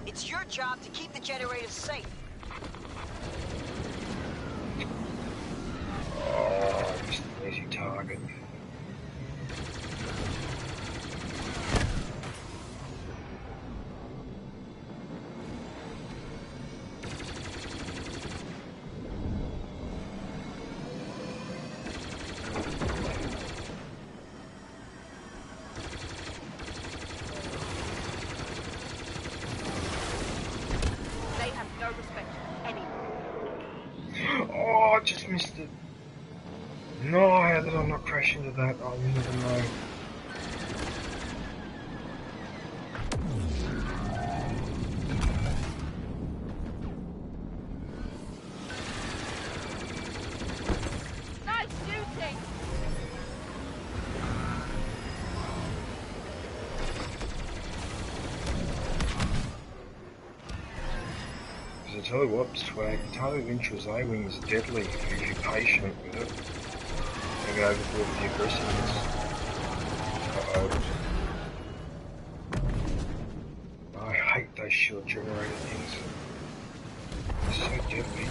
It's your job to keep the generators safe. Oh, just an easy target. They have no respect for anyone. Oh, I just missed it. No, how did I not crash into that? I'll never know. Nice shooting! Because I tell you what, Swag, Talia Mintra's A-Wing is deadly if you're patient with it. And go overboard with the aggressiveness. Uh-oh. I hate those shield generator things. They're so deadly.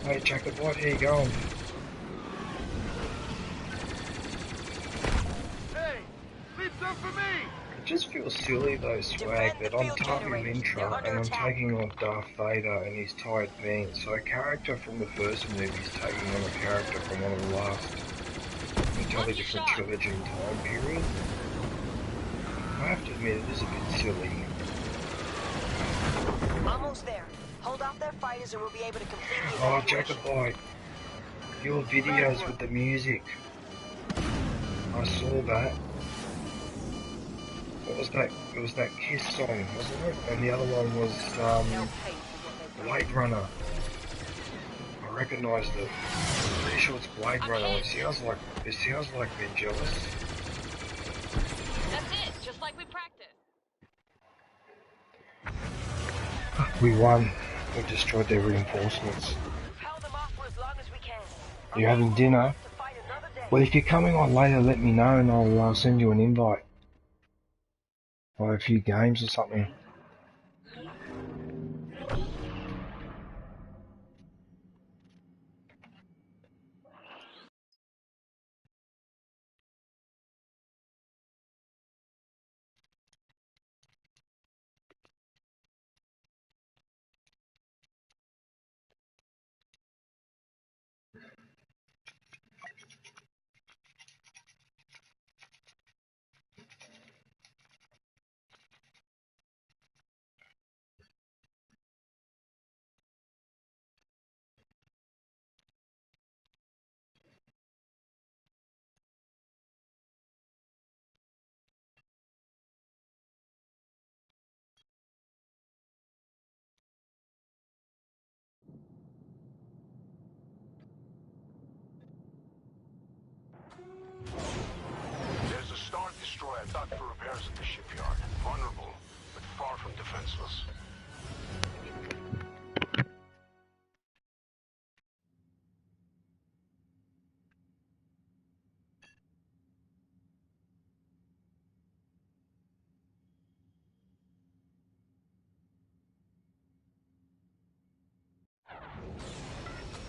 Hey, Jacket White, how you going? Hey, leave some for me. It just feels silly though, Swag, that I'm Talia Mintra and I'm taking on Darth Vader and his tired pants. So a character from the first movie is taking on a character from one of the last entirely different trilogy and time period. I have to admit, it is a bit silly. Almost there. Hold off their fighters and we'll be able to complete the Oh, evacuation. Jacobite, your videos with the music. I saw that. What was that? It was that Kiss song, wasn't it? And the other one was They'll pay for what they've done. Blade Runner. I recognised it. I'm pretty sure it's Blade Runner. It sounds like they're jealous. That's it, just like we practiced. We won. We destroyed their reinforcements. Held them off for as long as we can. You having dinner? To fight another day. Well, if you're coming on later, let me know and I'll send you an invite. Or a few games or something. There's a Star Destroyer docked for repairs at the shipyard. Vulnerable, but far from defenseless.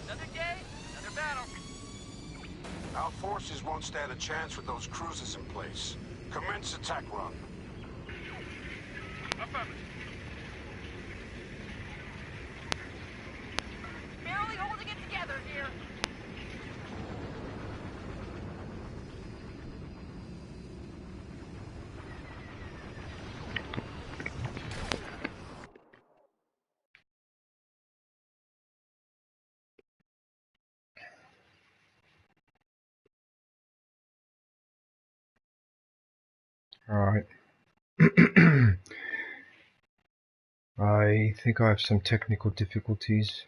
Another day, another battle. Our forces won't stand a chance with those cruisers in place. Commence attack run. Affirmative. Barely holding it together here. Alright. I think I have some technical difficulties.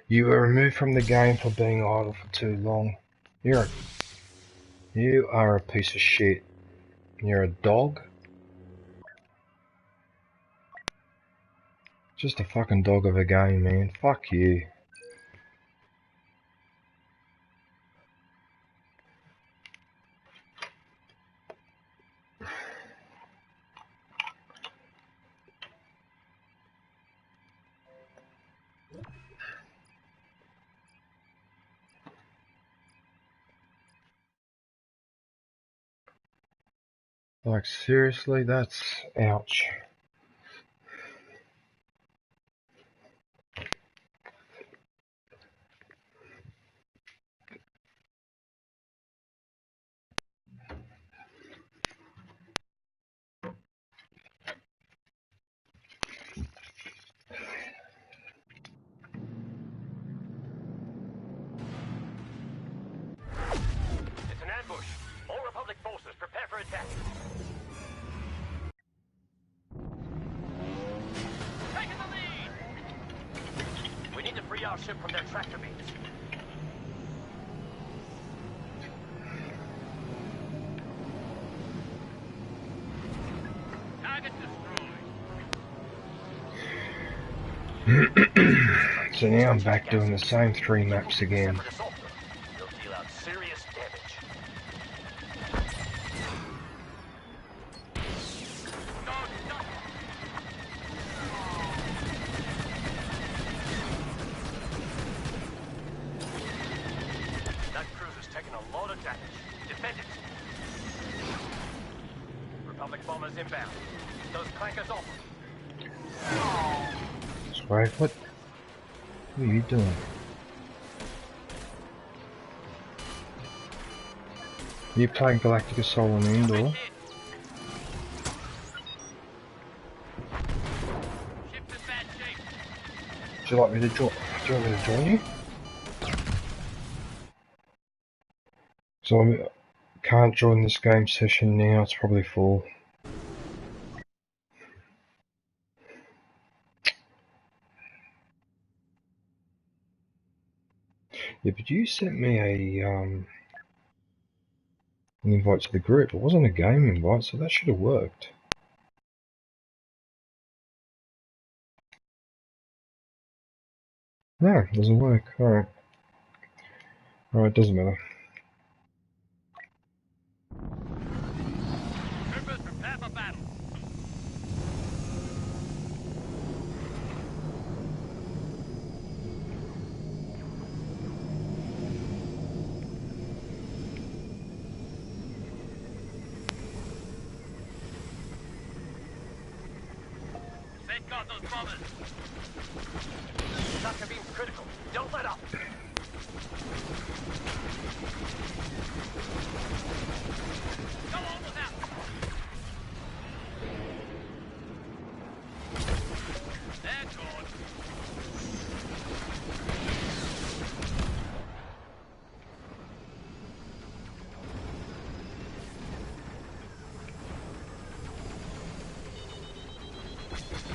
You were removed from the game for being idle for too long. You are a piece of shit. You're a dog. Just a fucking dog of a game, man. Fuck you. Like, seriously, that's ouch. It's an ambush. All Republic forces, prepare for attack. Taking the lead. We need to free our ship from their tractor beams. Target destroyed. So now I'm back doing the same 3 maps again. Separate assault. They'll deal out serious damage. No, stop. That cruiser's taken a lot of damage. Defend it. Republic bombers inbound. Those clankers off. Right, what are you doing? Are you playing Galactic Assault on Indoor? Ship's in bad shape. Do you like me to join? Do you want me to join you? So I can't join this game session now. It's probably full. Yeah, but you sent me An invite to the group. It wasn't a game invite, so that should have worked. No, it doesn't work. Alright. Alright, doesn't matter. Troopers, prepare for battle. Safeguard those bombers. Sucker beam's critical. Don't let up. Go on without. They're gone.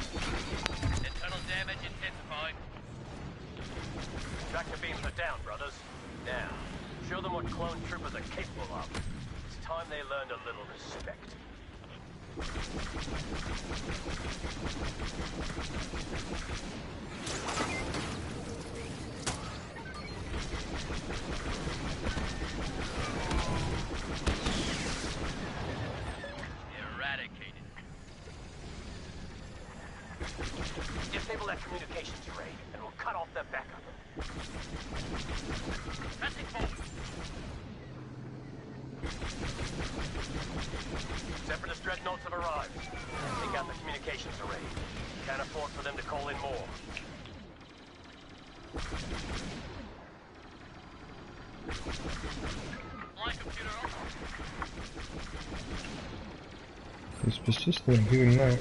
Internal damage intensified. Tractor beams are down, brothers. Now, show them what clone troopers are capable of. It's time they learned a little respect. Eradicated. Disable that communications array, and we'll cut off their backup. Pressing forward. Separatist dreadnoughts have arrived. Take out the communications array. Can't afford for them to call in more. Flight computer on. It's persistent in doing that.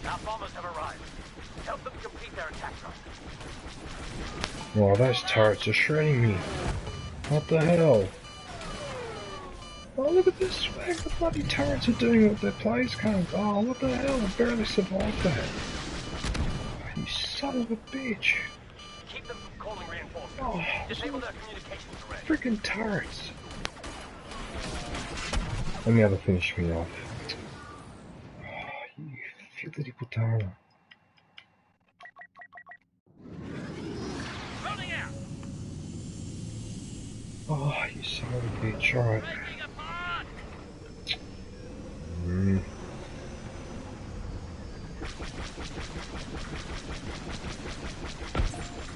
Our bombers have arrived. Help them complete their attack run. Wow, those turrets are shredding me. What the hell? Oh, look at this swag. The bloody turrets are doing what their players can't. Oh, what the hell? I barely survived that. Oh, you son of a bitch. Keep them from calling reinforcements. Oh, Disable their communications array. freaking turrets. And the other finish me off. Oh, you filthy putana. Running out. Oh, you son of a bitch. Alright. Breaking apart.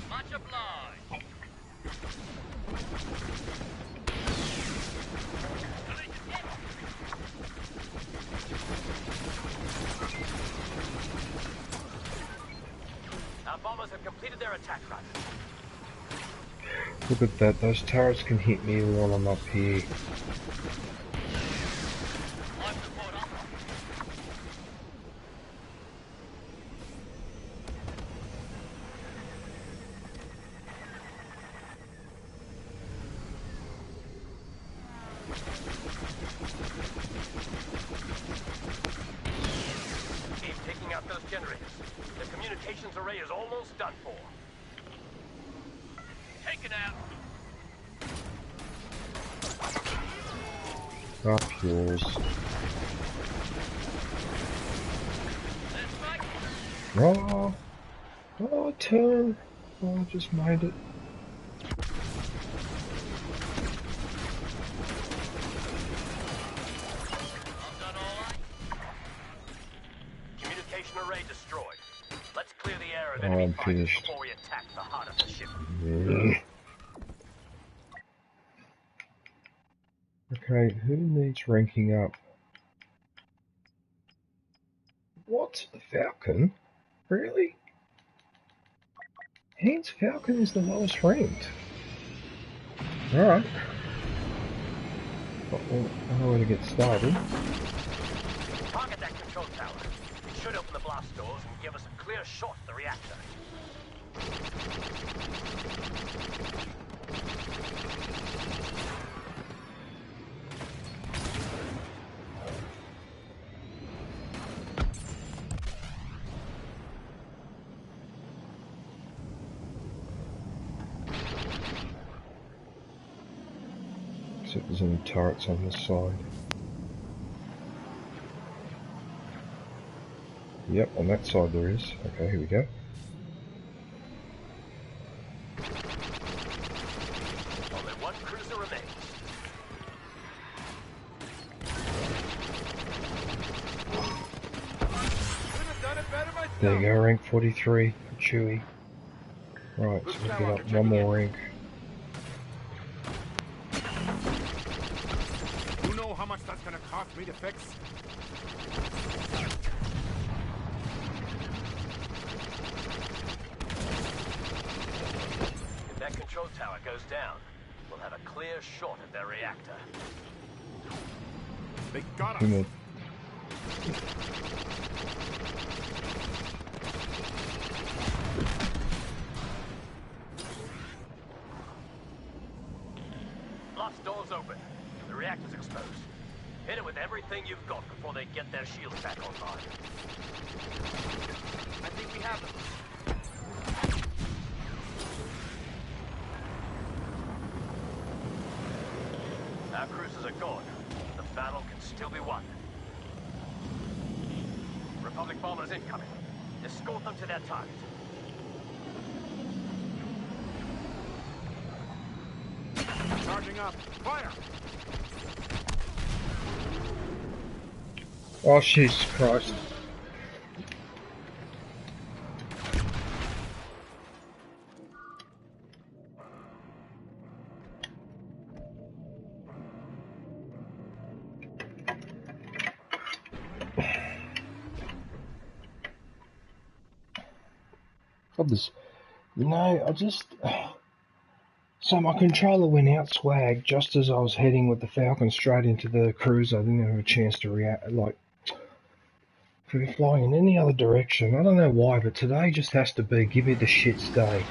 Much obliged. Our bombers have completed their attack run. Look at that. Those turrets can hit me while I'm up here. Life support on. Keep taking out those generators. The communications array is almost done for. Taken out. Up yours. Let's fight. Oh, oh, turn. Oh, I just made it. I've done all right. Communication array destroyed. Let's clear the air of Oh, enemy I'm fighters finished. before we attack the heart of the ship. Okay, who needs ranking up? What? The Falcon? Really? Hans Falcon is the lowest ranked. Alright. Well, I know where to get started. Target that control tower. It should open the blast doors and give us a clear shot at the reactor. See if there's any turrets on this side. Yep, on that side there is. Okay, here we go. Only one cruiser remains. There you go, rank 43 for Chewie. Right, so we'll get up one more rank. You know how much that's gonna cost me to fix? If that control tower goes down, we'll have a clear shot at their reactor. They got us. Two more. Last door's open. The reactor's exposed. Hit it with everything you've got before they get their shields back online. I think we have them. Our cruisers are gone. The battle can still be won. Republic bombers incoming. Escort them to their target. Charging up. Fire! Oh, Jesus Christ. I just... So my controller went out swag just as I was heading with the Falcon straight into the cruiser. I didn't have a chance to react, like, if we were flying in any other direction. I don't know why, but today just has to be, give me the shits day.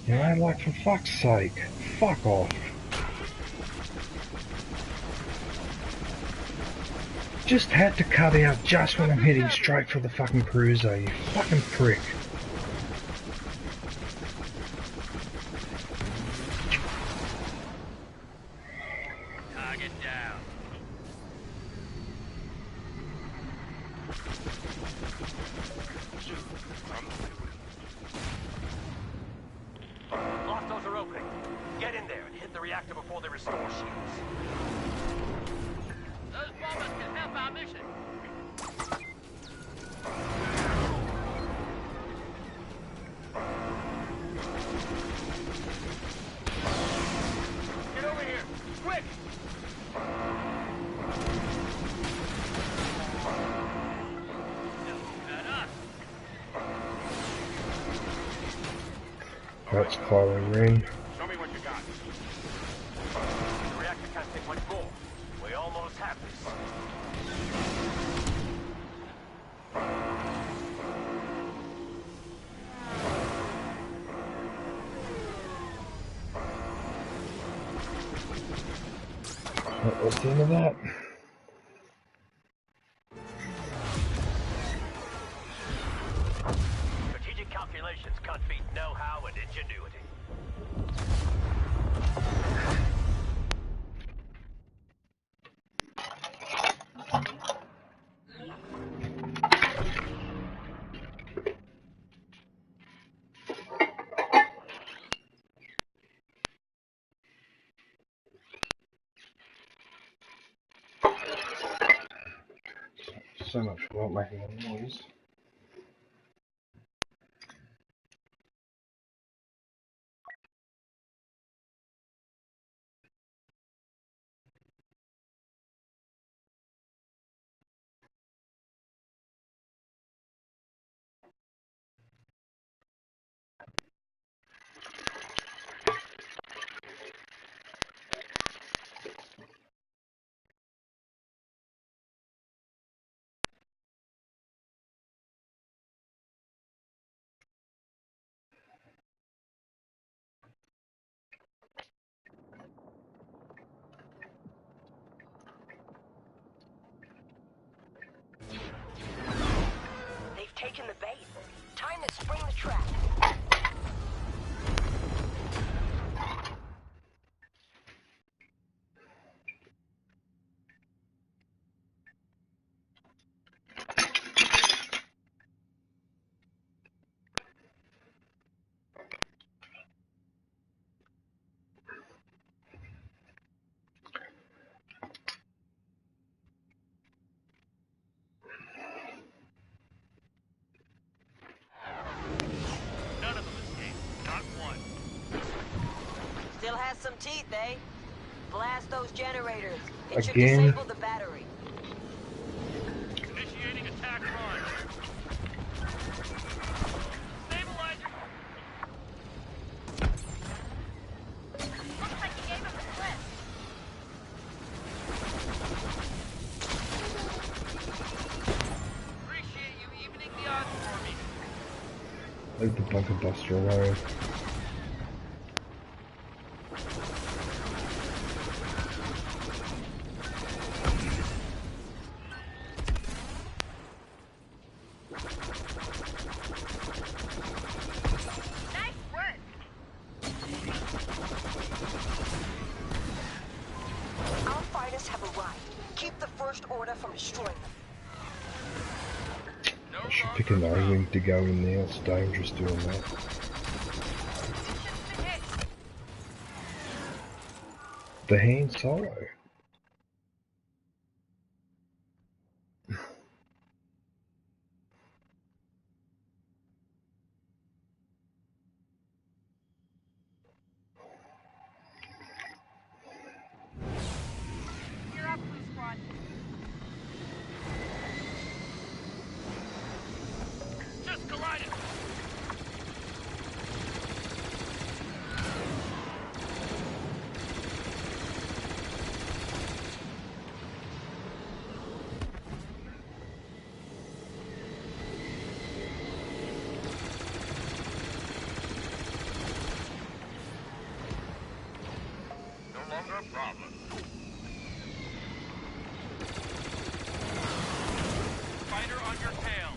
You know, like, for fuck's sake, fuck off. Just had to cut out just when I'm heading straight for the fucking cruiser, you fucking prick. Target down. Lost doors are opening. Get in there and hit the reactor before they restore shields. Those bombers can help our mission. Get over here! Quick! That's Kylo Ren. Show me what you got. The reactor can't take much more. We almost have this. That was the end of that. Strategic calculations can't beat know-how and ingenuity. So much for not making any noise. has some teeth, eh? Blast those generators. It should Again? disable the battery. Initiating attack launch. Stabilizer. Looks like you gave him a slip. Appreciate you evening the odds for me. Leave the bunker buster alone. Nice work. Our fighters have arrived. Keep the First Order from destroying them. No I should longer pick an a problem. A-wing to go in there. It's dangerous doing that. Mission's been hit. The Han Solo. You're up, Blue Squad. Just collided. No longer a problem. Fighter on your tail.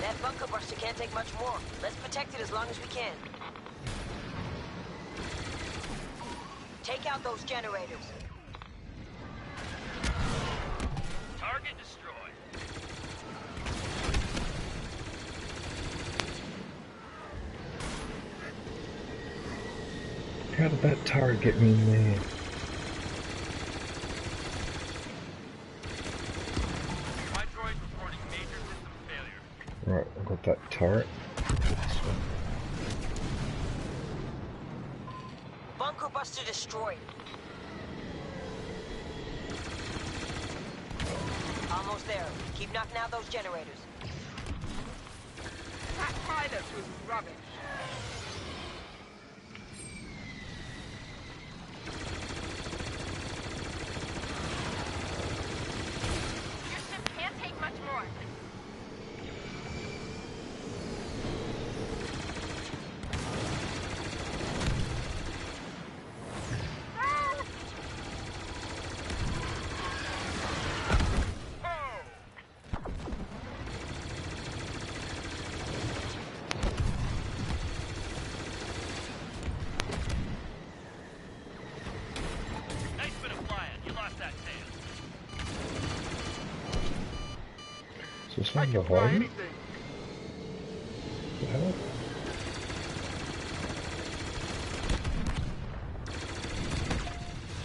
That bunker buster can't take much more. Let's protect it as long as we can. Take out those generators. Target destroyed. How did that turret get me in there? My droid reporting major system failure. Right, I've got that turret. Bunker buster destroyed. Almost there. Keep knocking out those generators. That pilot was rubbish. Your ship can't take much more. Nice bit of flying. You lost that tail. Is there something behind me? What the hell?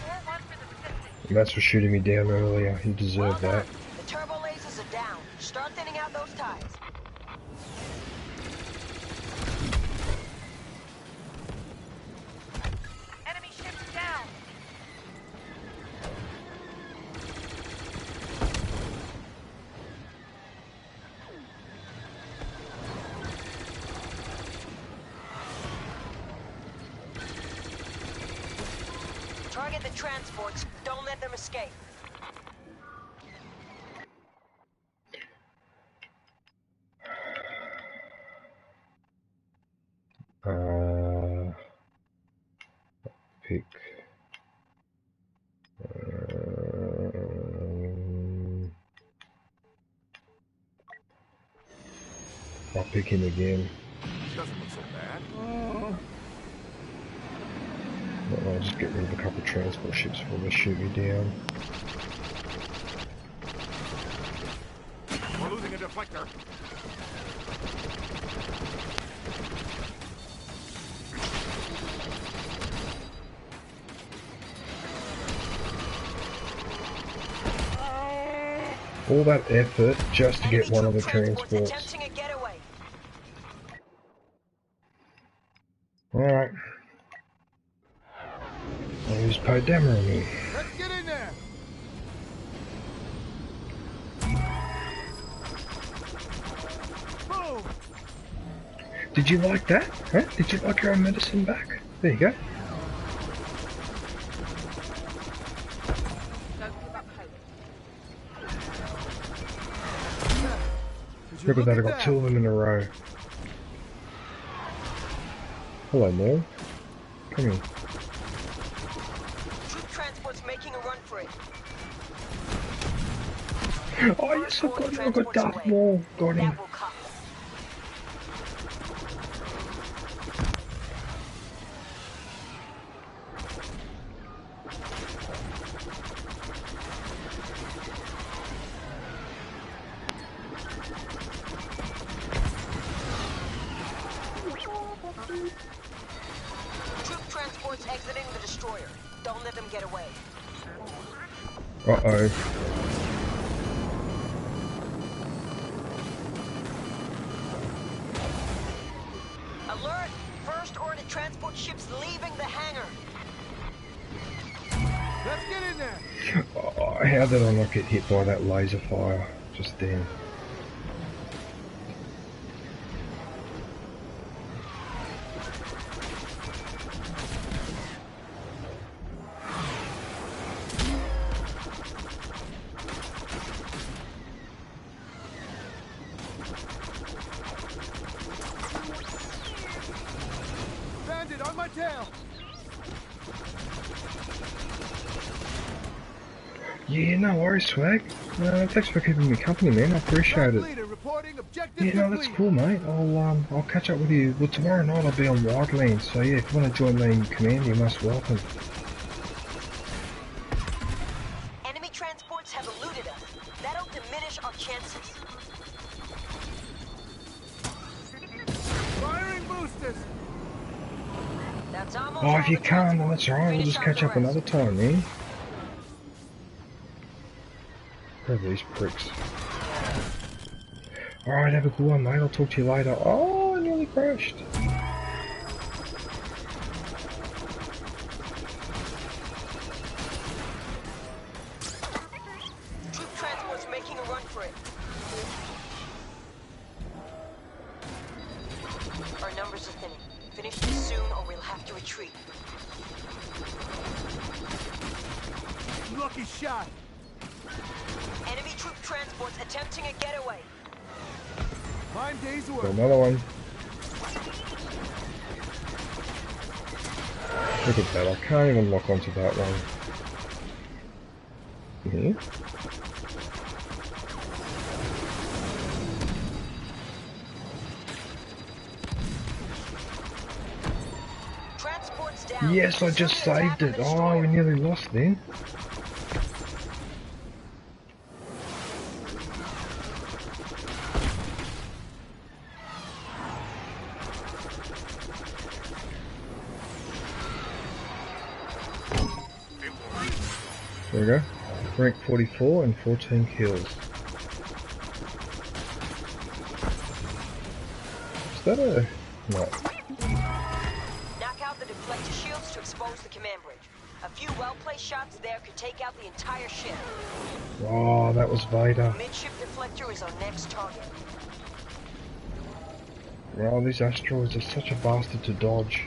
Or one for the resistance. And that's for shooting me down earlier. He Well deserved done. that. The turbo lasers are down. Start thinning out those ties. Enemy ship's down. Target the transports. Don't let them escape. Pick. I'll pick him again. Doesn't look so bad. I'll just get rid of a couple of transport ships before they shoot me down. We're losing a deflector. All that effort just to Enemy get one of the troop transports transports. attempting a getaway. hypodermic. Let's get in there. Boom. Did you like that? Huh? Did you like your own medicine back? There you go. Don't give up hope. Look at that, I got 2 of them in a row. Hello, Neil. Come here. Troop transport's making a run for it. Oh yes, I got Darth Maul. Got him. That will cut. Troop transport's exiting the destroyer. Don't let them get away. Uh-oh. Alert! First order transport ships leaving the hangar. Let's get in there. Oh, how did I not get hit by that laser fire just then? Bandit on my tail. Yeah, no worries, Swag. Thanks for keeping me company, man. I appreciate it. Leader reporting objective Yeah, no, that's complete. cool, mate. I'll catch up with you. Well, tomorrow night I'll be on Wildlands, so yeah, if you want to join me in command, you're most welcome. Enemy transports have eluded us. That'll diminish our chances. Firing boosters. That's almost Oh, if all you the can't, then that's transports. alright. We'll Finish just off catch the up rest. another time, man. Grab these pricks. Alright, have a good one, mate. I'll talk to you later. Oh, I nearly crashed. Troop transport's making a run for it. Our numbers are thinning. Finish this soon or we'll have to retreat. Lucky shot. Enemy troop transports attempting a getaway. 9 days Got work. another one. Look at that, I can't even lock onto that one. Yeah. Transports down. Yes, I just Soon attack saved on it. the Oh, destroyer. we nearly lost then. There we go. Rank 44 and 14 kills. Is that a... no. Knock out the deflector shields to expose the command bridge. A few well-placed shots there could take out the entire ship. Oh, that was Vader. Midship deflector is our next target. Oh, these asteroids are such a bastard to dodge.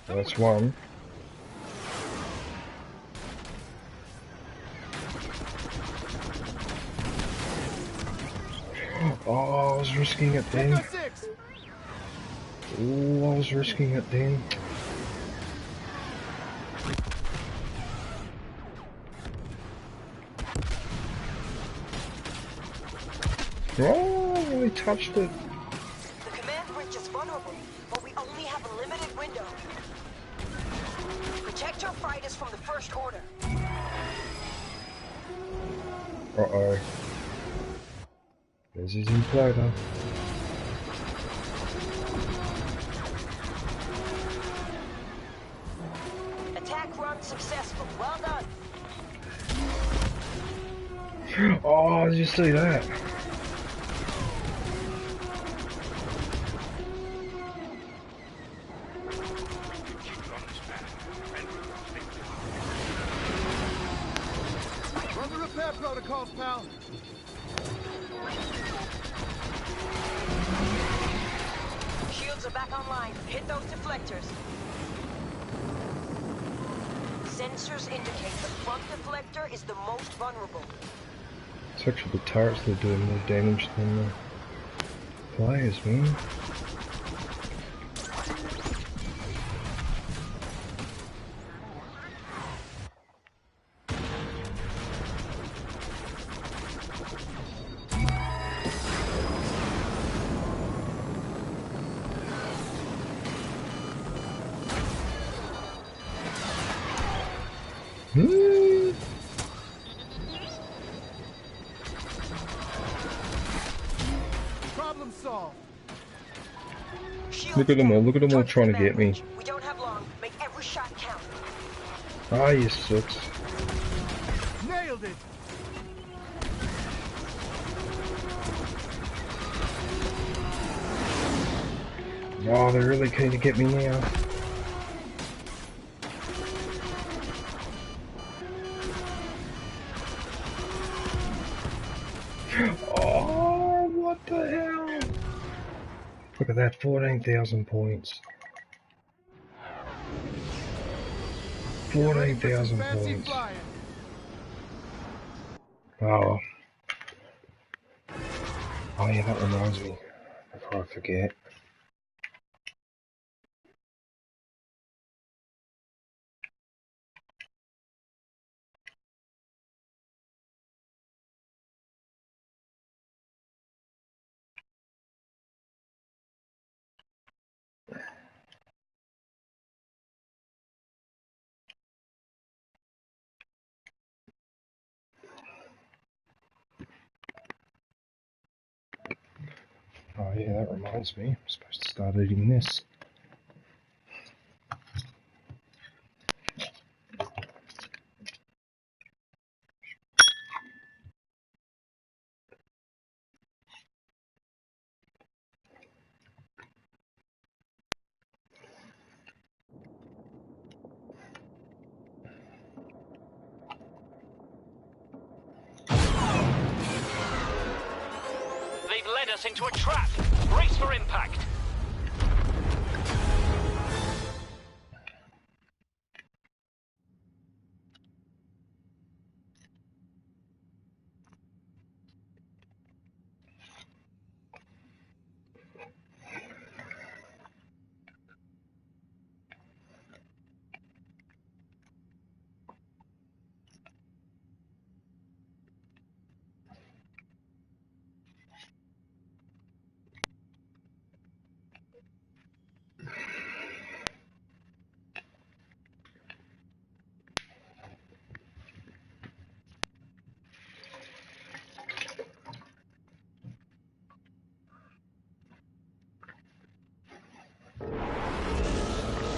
That's one. Oh, I was risking it then. Echo 6. Oh, I was risking it then. Oh, I really touched it. The command bridge is vulnerable, but we only have a limited window. Protect your fighters from the First Order. Uh-oh. There's his imploder. Attack run successful. Well done. Oh, did you see that? Run the repair protocols, pal. Shields are back online. Hit those deflectors. Sensors indicate the front deflector is the most vulnerable. It's actually the turrets that are doing more damage than the players, man. Problem solved. Look at them all trying to get me. We don't have long. Make every shot count. Ah, you sucks. Nailed it. Oh, they're really keen to get me now. Oh, what the hell? Look at that, 14,000 points. 14,000 points. Oh. Oh yeah, that reminds me. Before I forget. Oh yeah, that reminds me. I'm supposed to start eating this. They've led us into a trap. Brace for impact.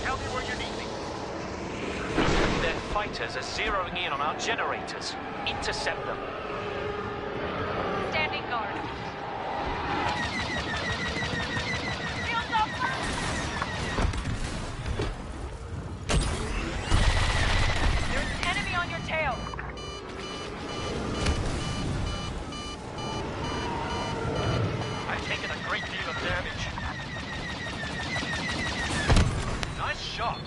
Tell me where you need me. Their fighters are zeroing in on our generators. Intercept them. Standing guard. Shields up! There's an enemy on your tail. I've taken a great deal of damage. Nice shot.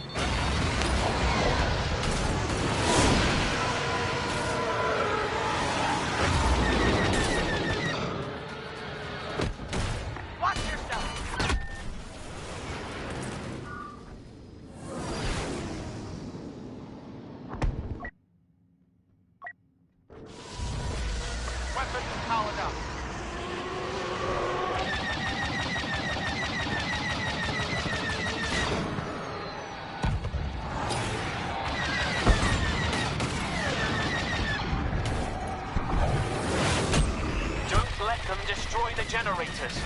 Watch yourself. Weapons powered up. Don't let them destroy the generators.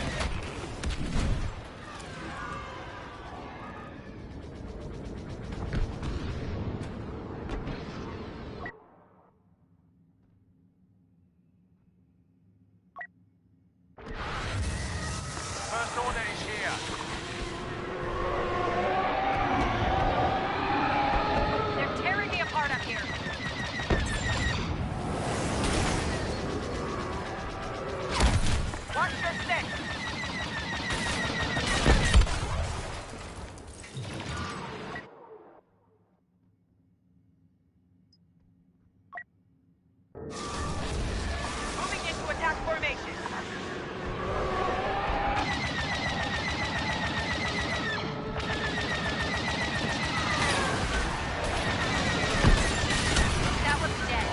First order is here. They're tearing me apart up here. Watch your six. Moving into attack formation. That one's dead.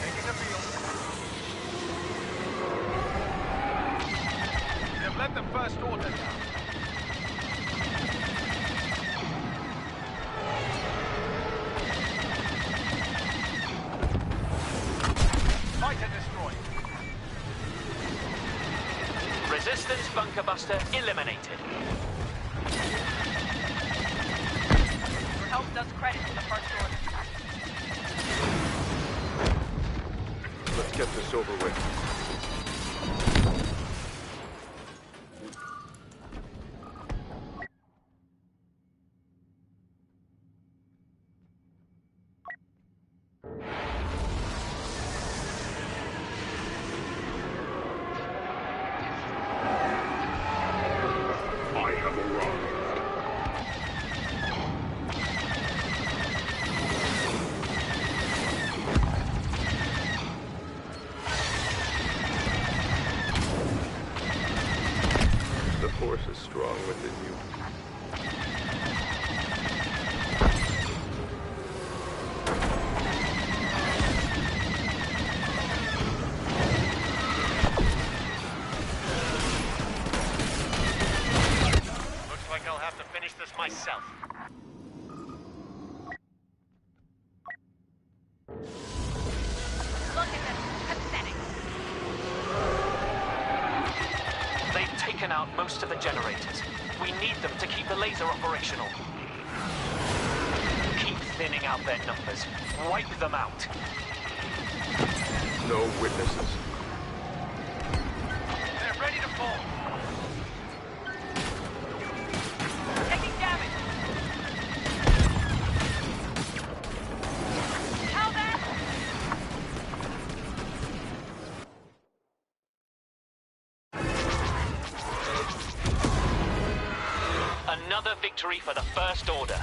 Taking the field. They've let the first order down. Fighter destroyed. Resistance bunker buster eliminated. Your help does credit to the first order. Let's get this over with. I have arrived. The force is strong within you. Looks like I'll have to finish this myself. Look at them. Pathetic. They've taken out most of the generators. We need them to keep the laser operational. Keep thinning out their numbers. Wipe them out. No witnesses. They're ready to fall. Taking damage. How that? Another victory for the First Order.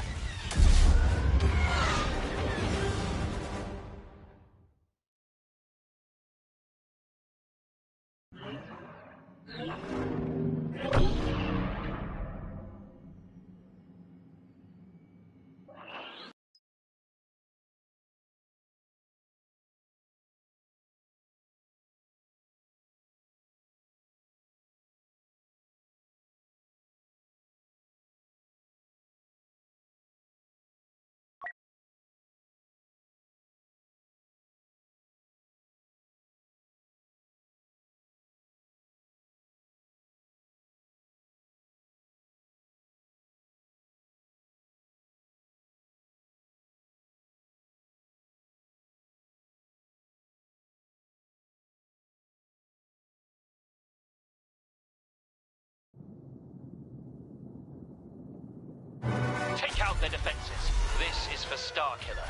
Take out their defenses. This is for Starkiller.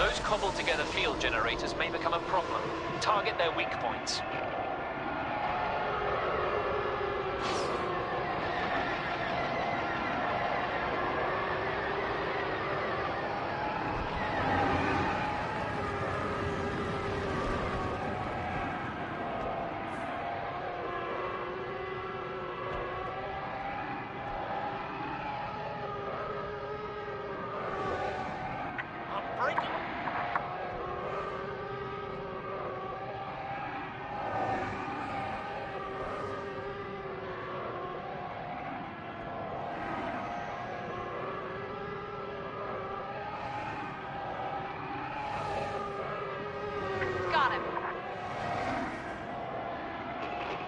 Those cobbled together field generators may become a problem. Target their weak points.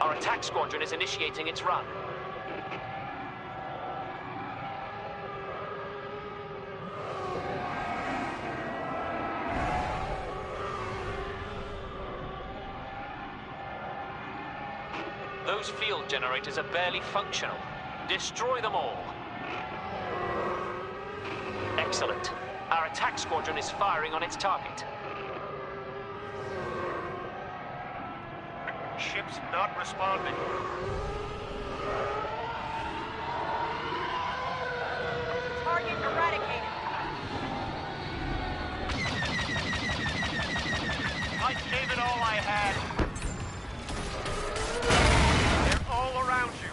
Our attack squadron is initiating its run. Those field generators are barely functional. Destroy them all. Excellent. Our attack squadron is firing on its target. Ship's not responding. Target eradicated. I gave it all I had. They're all around you.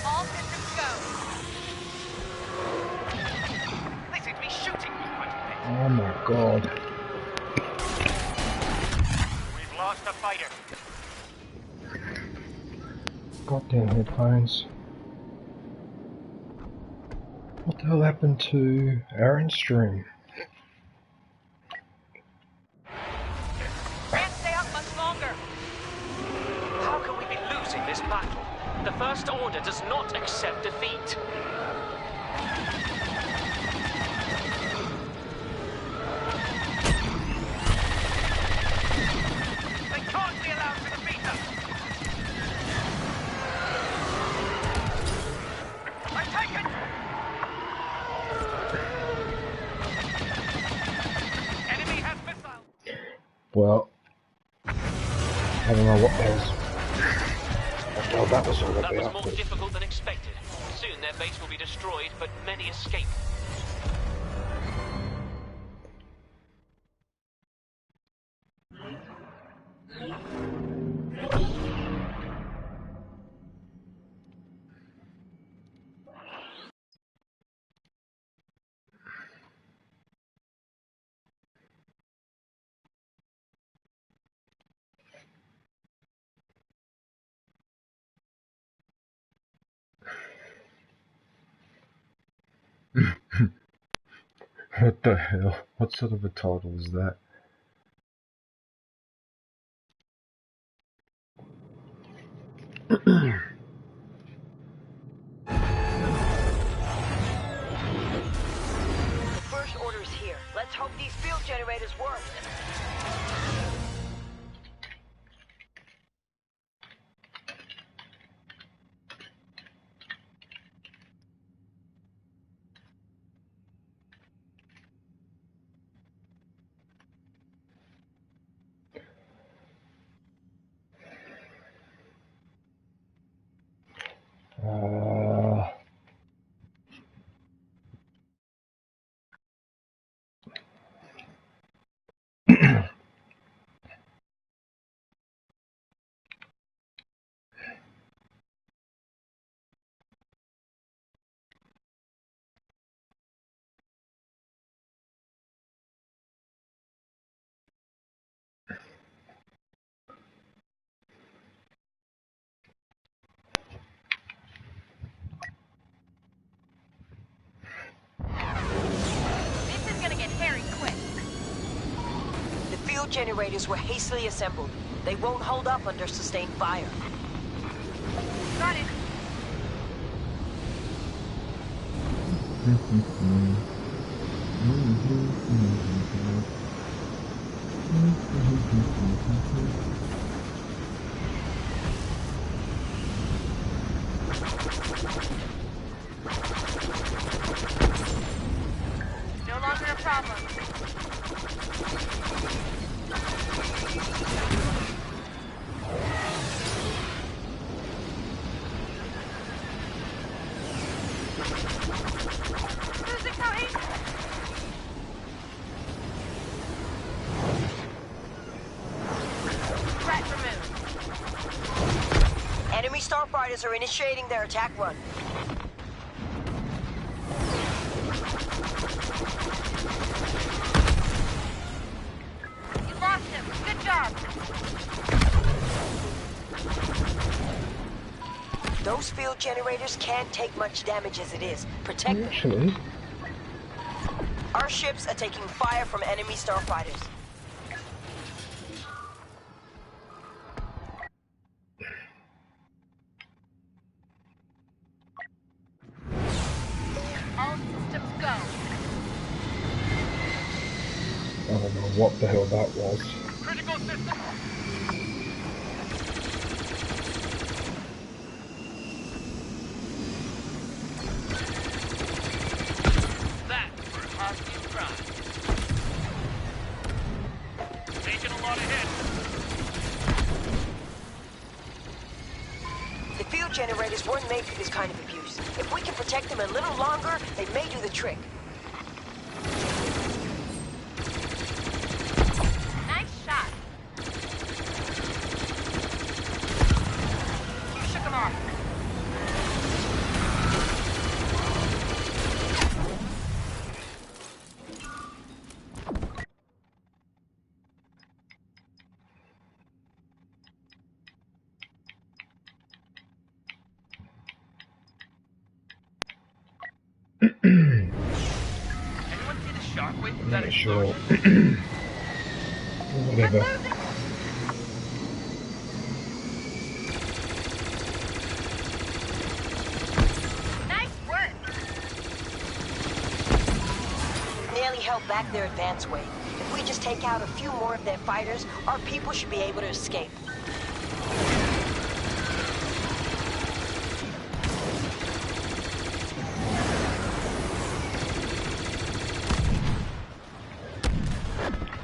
All systems go. They seem to be shooting me quite a bit. Oh my god. We've lost a fighter. Goddamn headphones. What the hell happened to Aaron's stream? Can't stay up much longer. How can we be losing this battle? The First Order does not accept defeat. They can't be allowed to defeat us. I'm taken. Enemy has missiles. Well, I don't know what that was all That was about. more difficult than expected. Soon their base will be destroyed, but many escape. What the hell? What sort of a title is that? The First Order's here. Let's hope these field generators work. generators were hastily assembled. They won't hold up under sustained fire. Got it. No longer a problem. Losing cohesion. Threat removed. Enemy starfighters are initiating their attack run. You lost him. Good job. Those field generators can't take much damage as it is. Protect them. Actually, Our ships are taking fire from enemy starfighters. All systems go. I don't know what the hell that was. Critical system. That's for hostile crime. Taking a lot of hits. The field generators weren't made for this kind of abuse. If we can protect them a little longer, they may do the trick. Nice shot. You shook him off. Anyone see the shockwave from that Not sure. explosion? Whatever. Nice work. Nearly held back their advance wave. If we just take out a few more of their fighters, our people should be able to escape.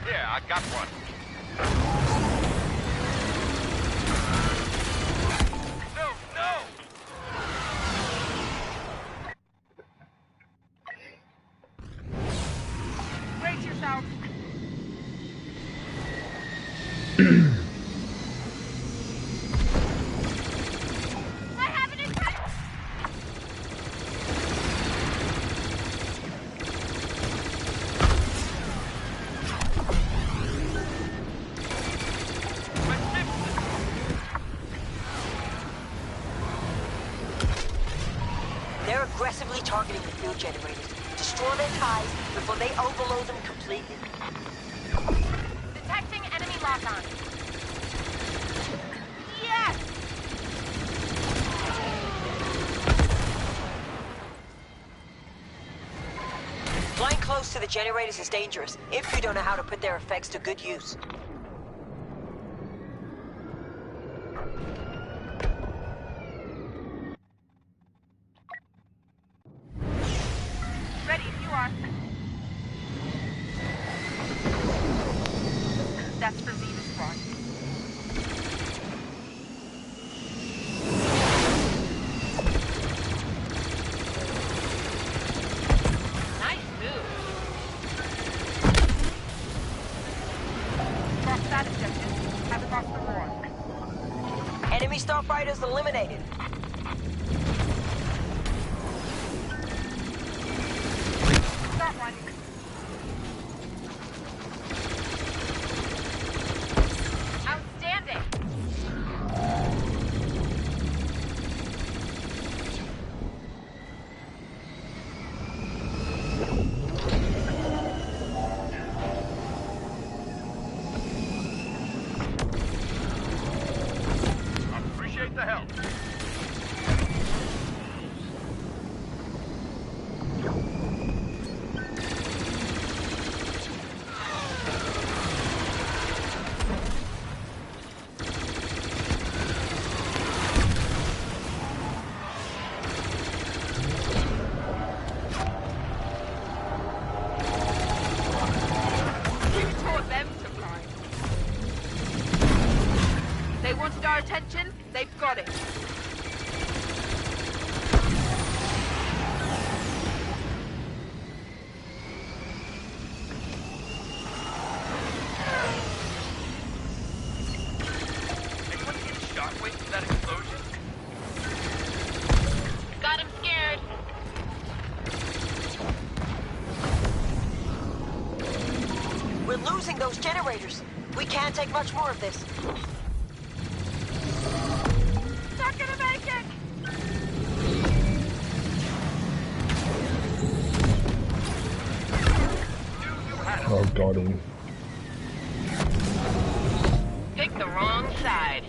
Yeah, I got one. No, no! Brace yourself. I have an attack. They're aggressively targeting the field generators. Destroy their ties before they overload them completely. Detecting enemy lock-on. Yes! Flying close to the generators is dangerous if you don't know how to put their effects to good use. Ready if you are. That's for Zeta Squad. Nice move. Lost that objective. Have it lost for more. Enemy starfighters eliminated. Got one. Outstanding. help. They wanted our attention, they've got it. Anyone see the shockwave from that explosion? Got him scared. We're losing those generators. We can't take much more of this. Not gonna make it! Oh, got him. Picked the wrong side.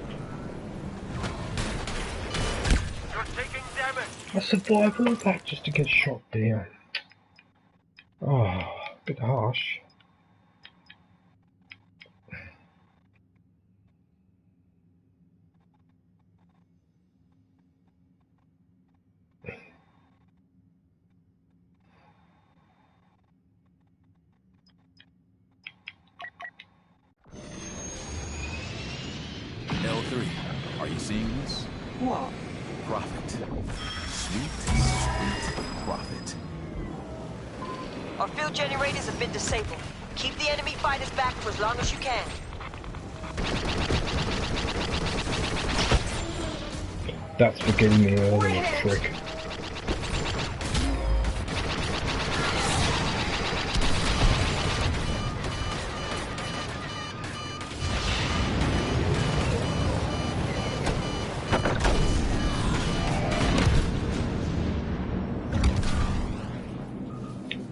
You're taking damage. I survived all that just to get shot down. Oh, a bit harsh. L3, are you seeing this? What? Profit. Sweet, sweet profit. Our field generators have been disabled. Keep the enemy fighters back for as long as you can. That's for getting me early, trick.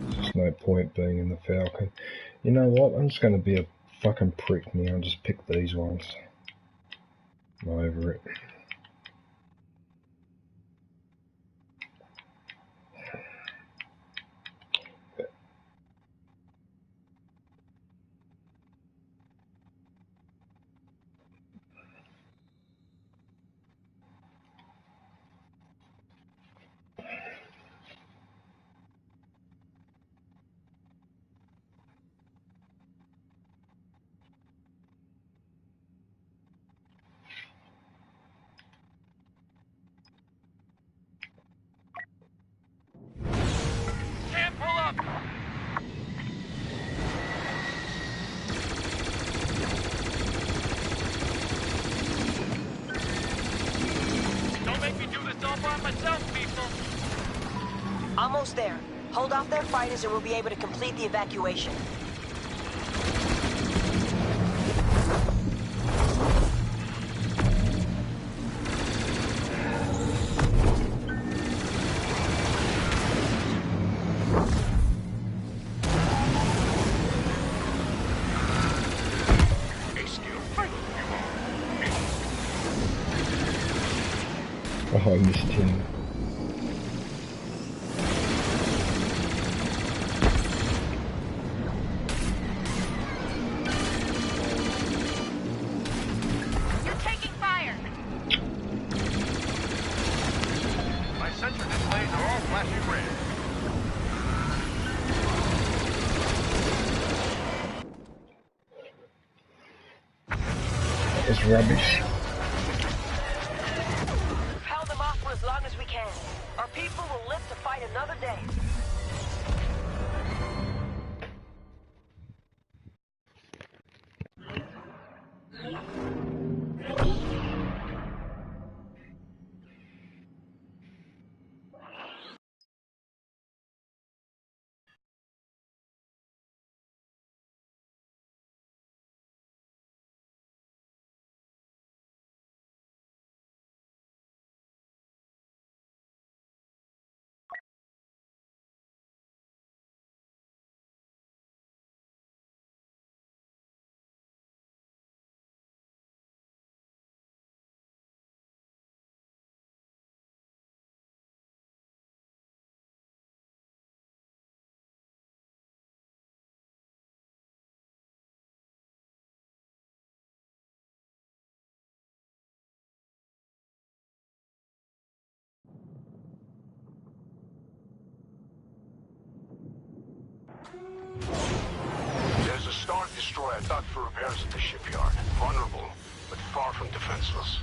There's no point being in the Falcon. You know what? I'm just going to be a fucking prick now and just pick these ones. I'm over it. Can't pull up. Don't make me do this all by myself, people. Almost there. Hold off their fighters and we'll be able to complete the evacuation. Oh, I missed him. You're taking fire! My sensor displays are all flashing red. That was rubbish. We've held them off for as long as we can. Our people will live to fight another day. There's a Star Destroyer docked for repairs at the shipyard. Vulnerable, but far from defenseless.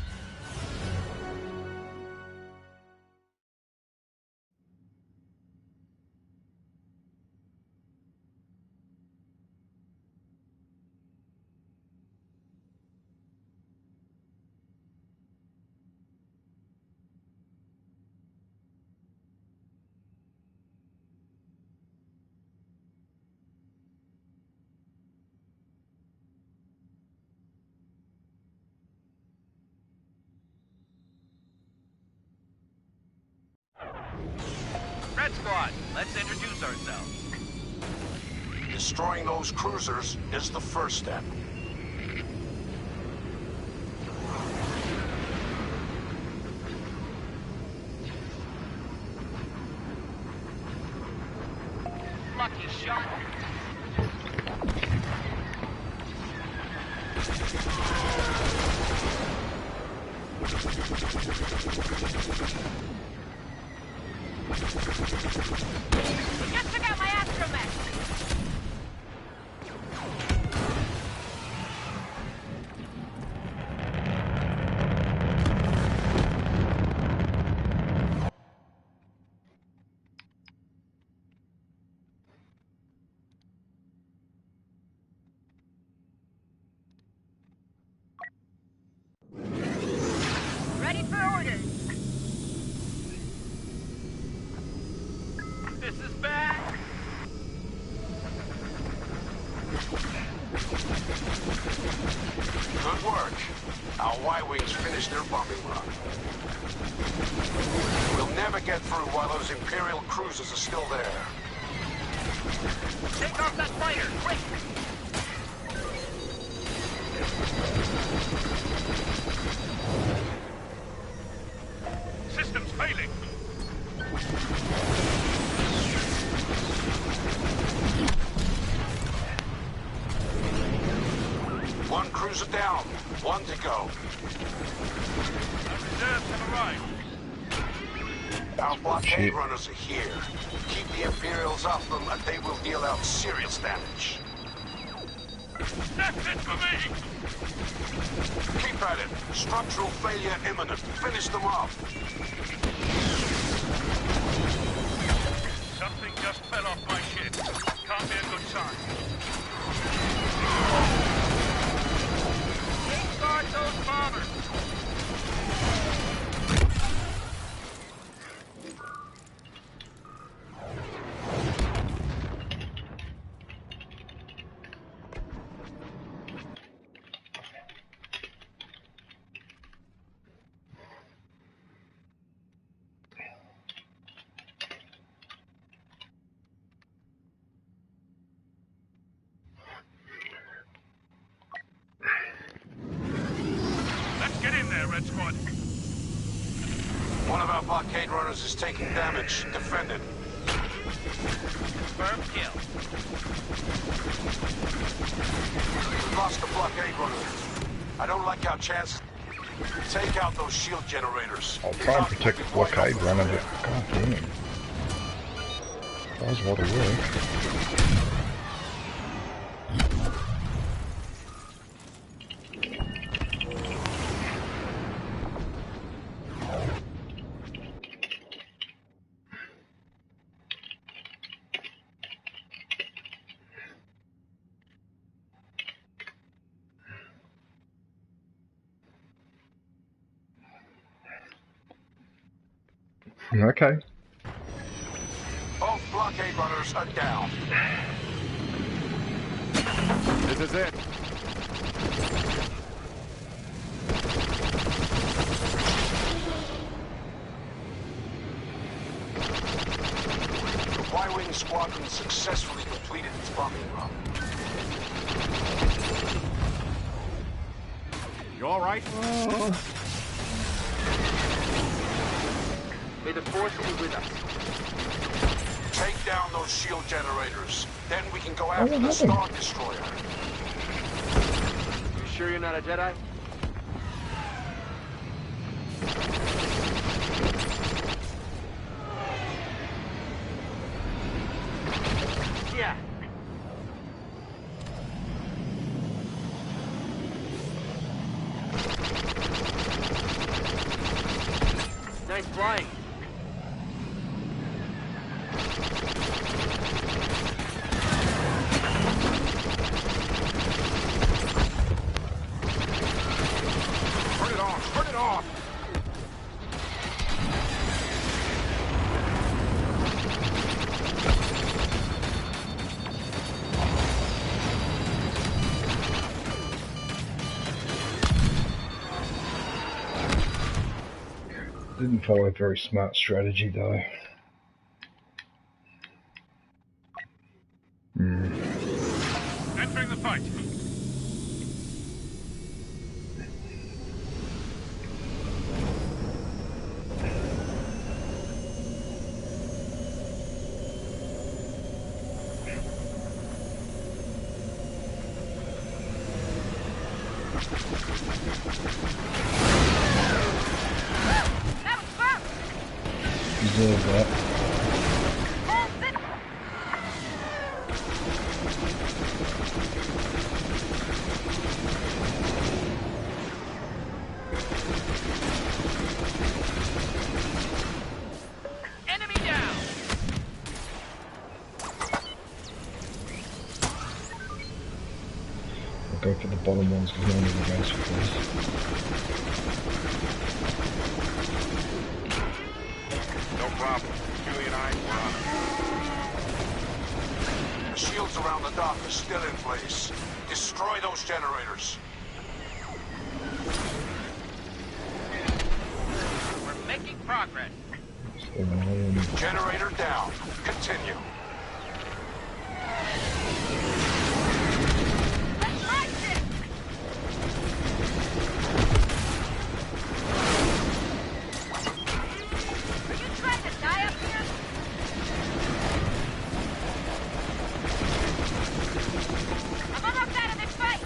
Red Squad, let's introduce ourselves. Destroying those cruisers is the first step. Lucky shot. Just took out my astromech. Ready for orders. This is bad. Good work. Our Y-Wings finished their bombing run. We'll never get through while those Imperial cruisers are still there. Take off that fighter, quick! Systems failing. One cruiser down, one to go. Our reserves have arrived. Our blockade runners are here. Keep the Imperials off them and they will deal out serious damage. That's it for me! Keep at it. Structural failure imminent. Finish them off. Something just fell off my ship. Can't be a good sign. Safeguard those bombers! Let's get in there, Red Squad. One of our blockade runners is taking damage. Defend it. Firm kill. We've lost the blockade runner. I don't like our chances. Take out those shield generators. I'll try and protect the blockade runner, but god damn. That was a lot of work. Okay. Both blockade runners are down. This is it. The Y-Wing squadron successfully completed its bombing run. You all right? May the Force be with us. Take down those shield generators. Then we can go after the Star Destroyer. You sure you're not a Jedi? Yeah, Nice flying. Turn it off! Turn it off! Didn't follow a very smart strategy though. Entering the fight. Deserve that. Enemy down. I'll go for the bottom ones because no one ever goes for these. No problem. Chewie and I were on it. The shields around the dock are still in place. Destroy those generators. We're making progress. Generator down. Continue. Let's ride this! Are you trying to die up here? I'm almost out of this fight!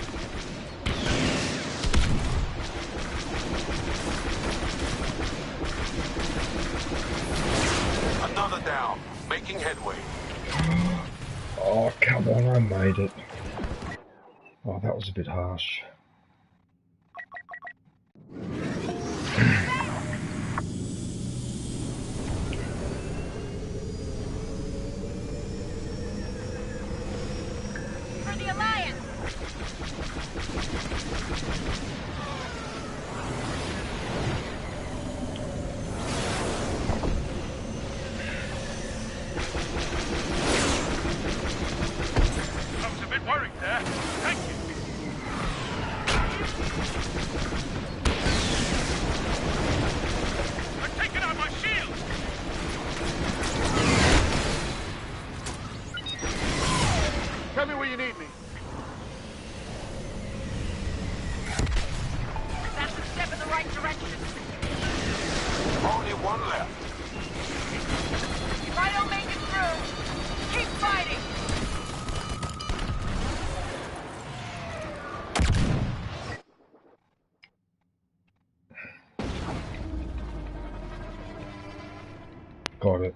Another down. Making headway. Oh, come on, I made it. Oh, that was a bit harsh. For the Alliance! I was a bit worried there. Thank you. I'm taking out my shield. Tell me where you need me. That's a step in the right direction. Only one left. If I don't make it through, keep fighting! Got it.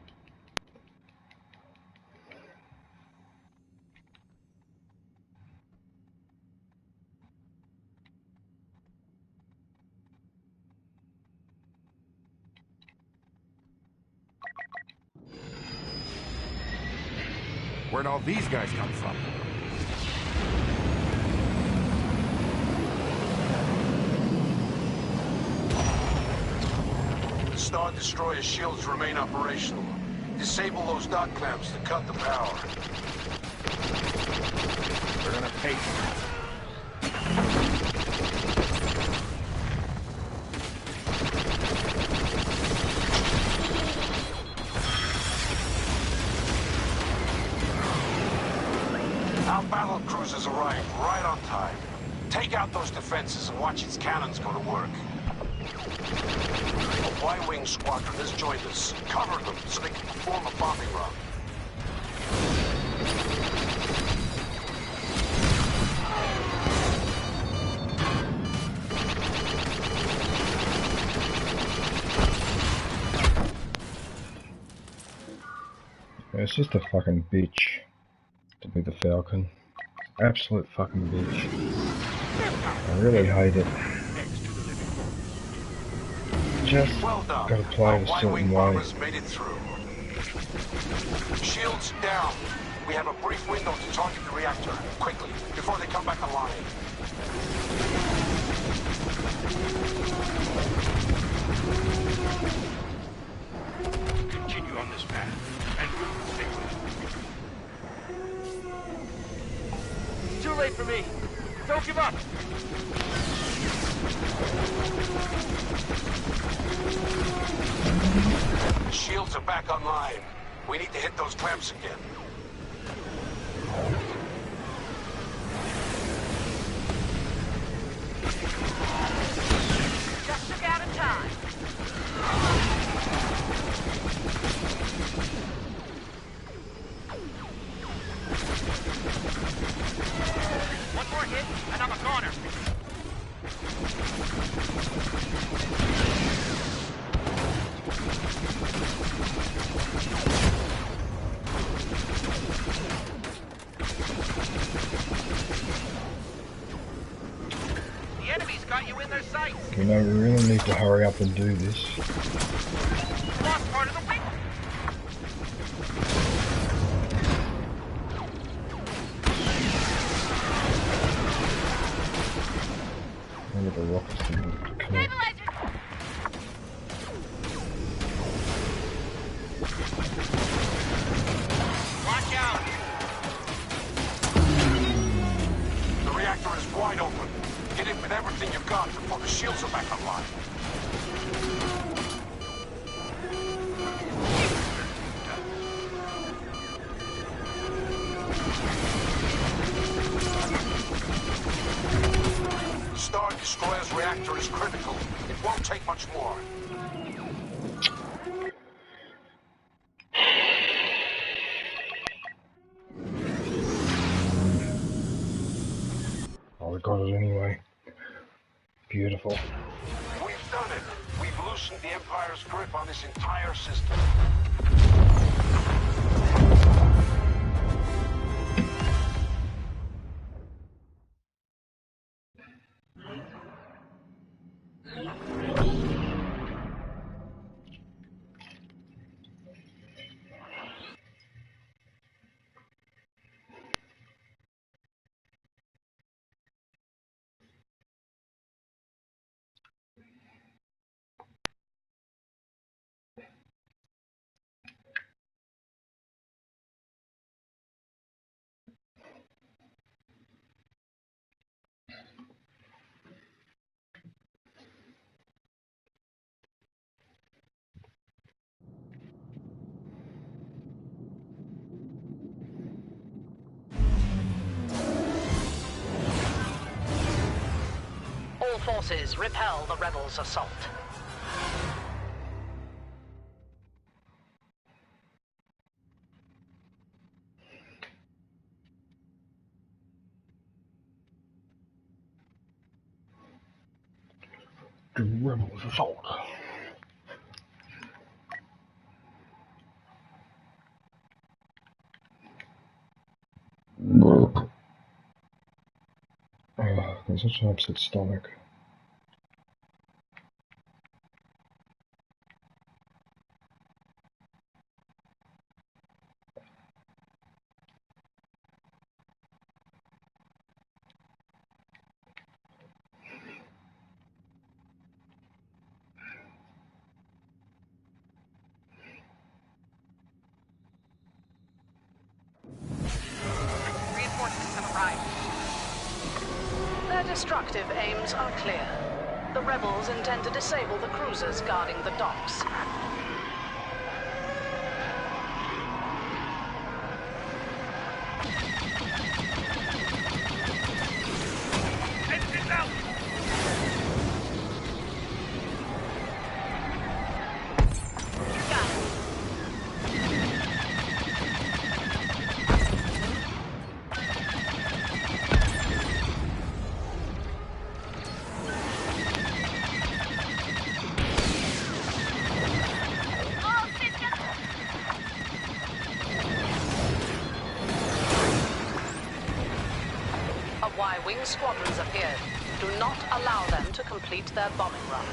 Where'd all these guys come from? Star Destroyer shields remain operational. Disable those dock clamps to cut the power. They're gonna pay for it. Our battle cruisers arrived right on time. Take out those defenses and watch its cannons go to work. A Y-Wing squadron has joined us. Cover them so they can perform a bombing run. It's just a fucking bitch to be the Falcon. Absolute fucking bitch. I really hate it. just Well done. gotta play it a certain Y-wing way. bombers made it through. Shields down. We have a brief window to target the reactor. Quickly, before they come back online. Continue on this path, and we'll stay with it. Too late for me. Don't give up. The shields are back online. We need to hit those clamps again. Just took out of time. One more hit, and I'm a goner. The enemy's got you in their sights. You know, we really need to hurry up and do this. Lost part of the wing. Look at the rockets that need to come in. Watch out. The reactor is wide open. Get in with everything you've got before the shields are back online. The Star Destroyer's reactor is critical. It won't take much more. Oh, we got it anyway. Beautiful. We've done it. We've loosened the Empire's grip on this entire system. All forces repel the rebels' assault. The rebels assault. Oh, got such an upset stomach. Reinforcements have arrived. Their destructive aims are clear. The rebels intend to disable the cruisers guarding the docks. Engines out. Y-wing squadrons appeared. Do not allow them to complete their bombing run.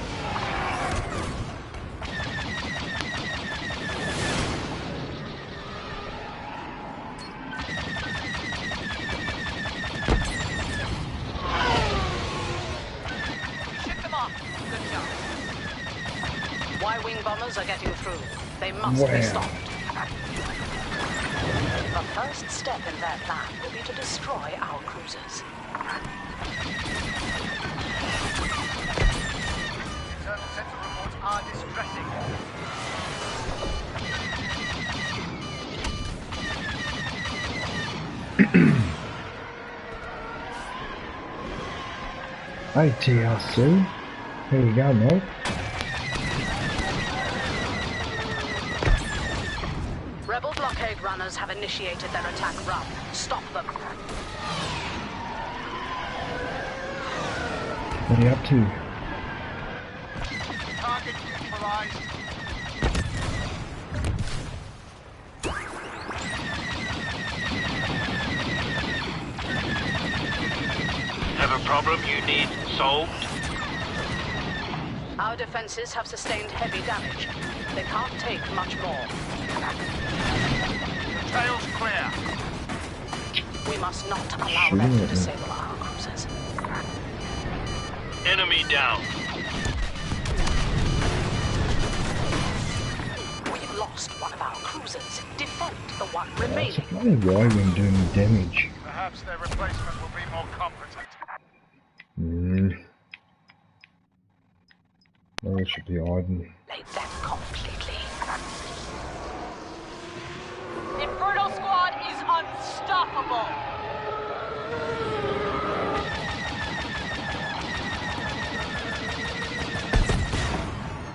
Y-wing bombers are getting through. They must be stopped. The first step in their plan will be to destroy our cruisers. Internal sensor reports are distressing. Hey TLC, here you go, mate. Rebel blockade runners have initiated their attack run. Stop them. What are you up to? Target neutralized. Have a problem you need solved? Our defenses have sustained heavy damage. They can't take much more. Tail's clear. We must not allow them to disable our cruisers. Enemy down. We've lost one of our cruisers. Defend the one remaining. I don't know why we're doing damage. Perhaps their replacement will be more competent. Oh, it should be hiding. Lay them completely. Inferno Squad is unstoppable.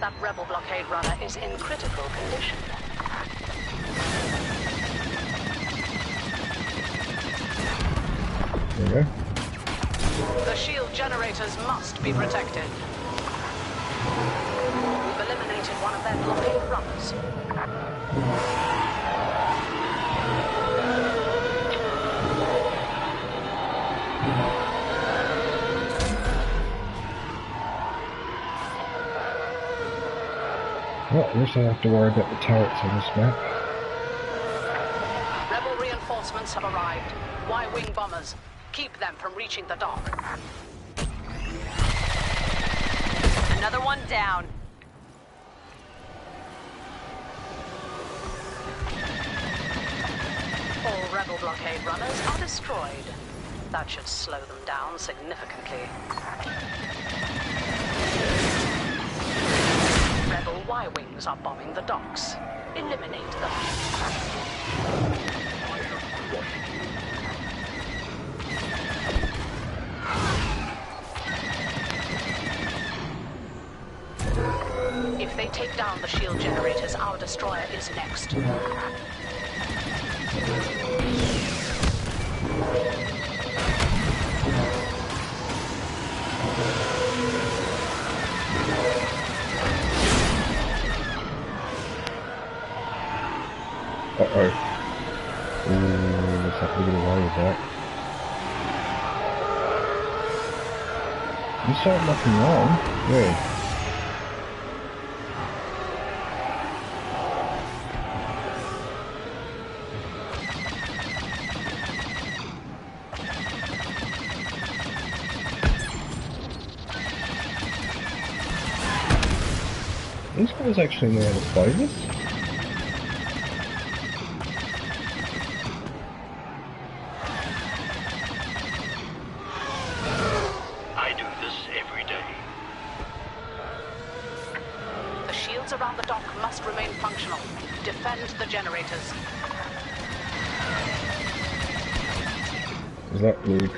That rebel blockade runner is in critical condition. There you go. The shield generators must be protected. We've eliminated one of their blockade runners. Well, at least I don't have to worry about the turrets on this map. Rebel reinforcements have arrived. Y-wing bombers. Keep them from reaching the dock. Another one down. All rebel blockade runners are destroyed. That should slow them down significantly. Rebel Y-wings are bombing the docks. Eliminate them. If they take down the shield generators, our destroyer is next. Uh-oh. Ooh, looks like we're getting away with that. You saw nothing wrong. Yeah. These guys actually know how to play this. I do this every day. The shields around the dock must remain functional. Defend the generators. Is that Luke?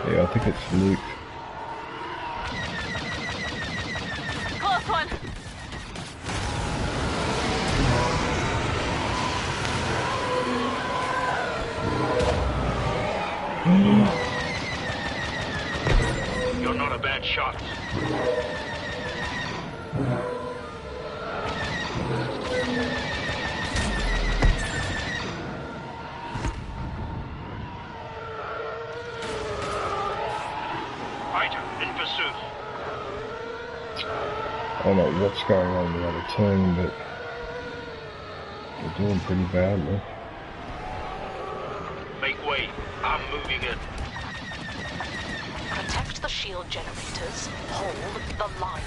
Yeah, I think it's Luke. Close one. You're not a bad shot. I don't know what's going on with the other team, but they're doing pretty badly. Make way. I'm moving in. shield generators. Hold the line.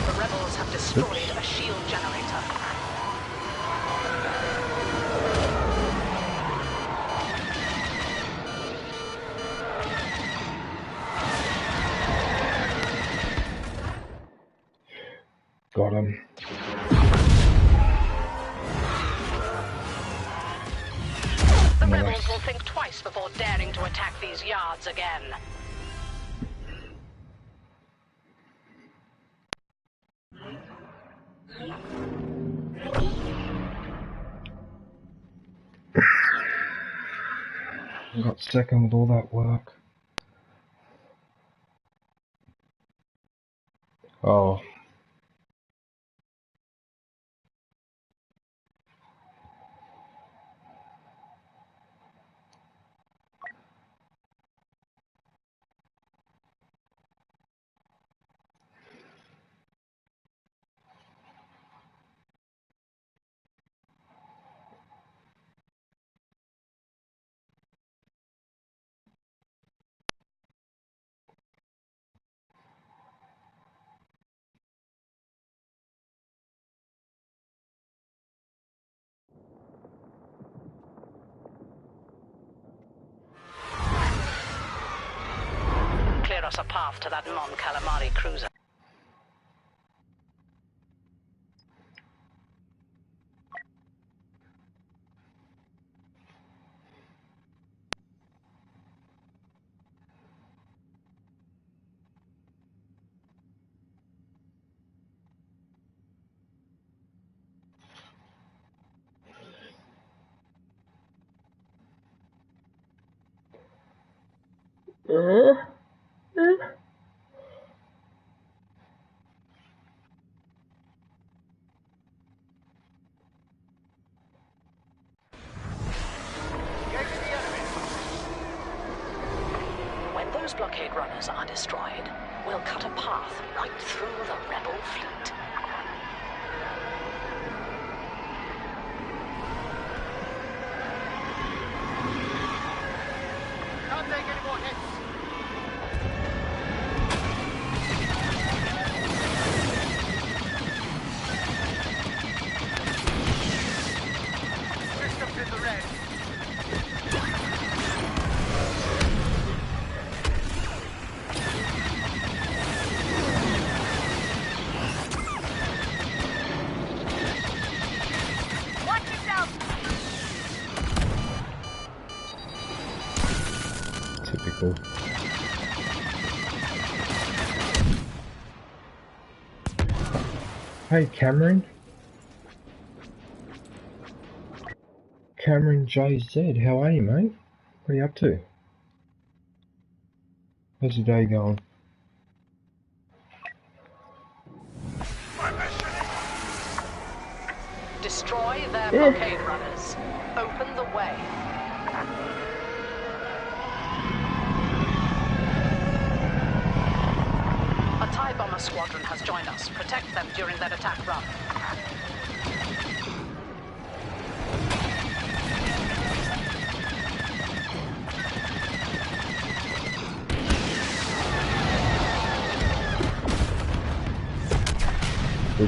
The rebels have destroyed a shield generator. Got him. The rebels will think twice before daring to attack these yards again. I got second with all that work. Oh. Clear us a path to that non-calamari cruiser. When those blockade runners are destroyed, we'll cut a path right through the rebel fleet. Can't take any more hits. Systems in the red. Watch yourself! Typical. Hey Cameron. Cameron JZ, how are you, mate? What are you up to? How's your day going? Destroy their blockade runners. Open the way. A TIE bomber squadron has joined us. Protect them during that attack run.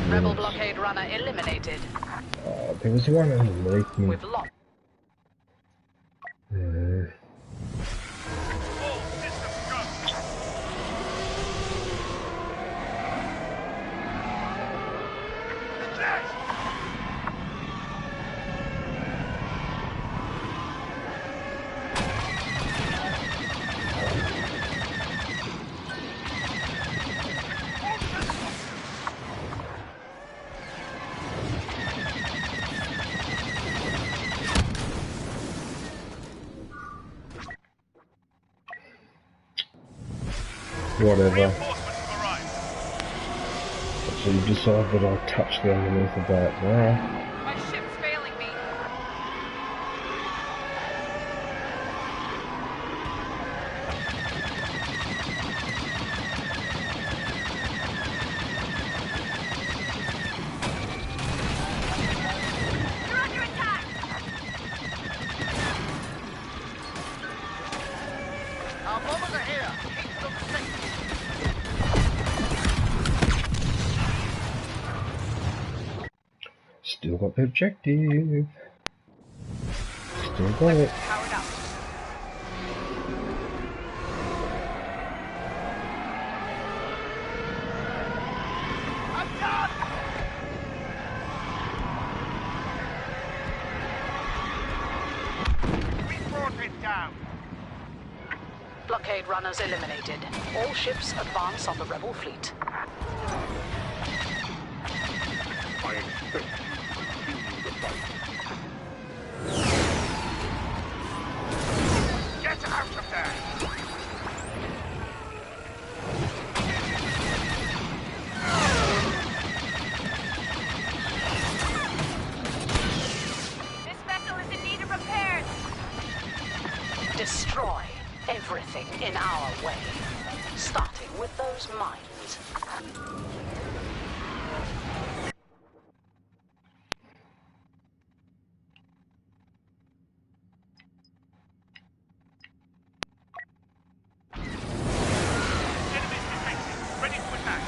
Rebel blockade runner eliminated. There was one underneath me. We've lost. Whatever. So you decide that I'll touch the underneath of that. Alright. My ship's failing me. You're under attack! Our bombers are here. Keep them safe. Still got the objective. Still got it. Powered up. I'm done. We brought it down. Blockade runners eliminated. All ships advance on the rebel fleet. I expect you to continue the fight. Get out of there. This vessel is in need of repairs. Destroy everything in our way, starting with those mines. Enemies detected. Ready to attack.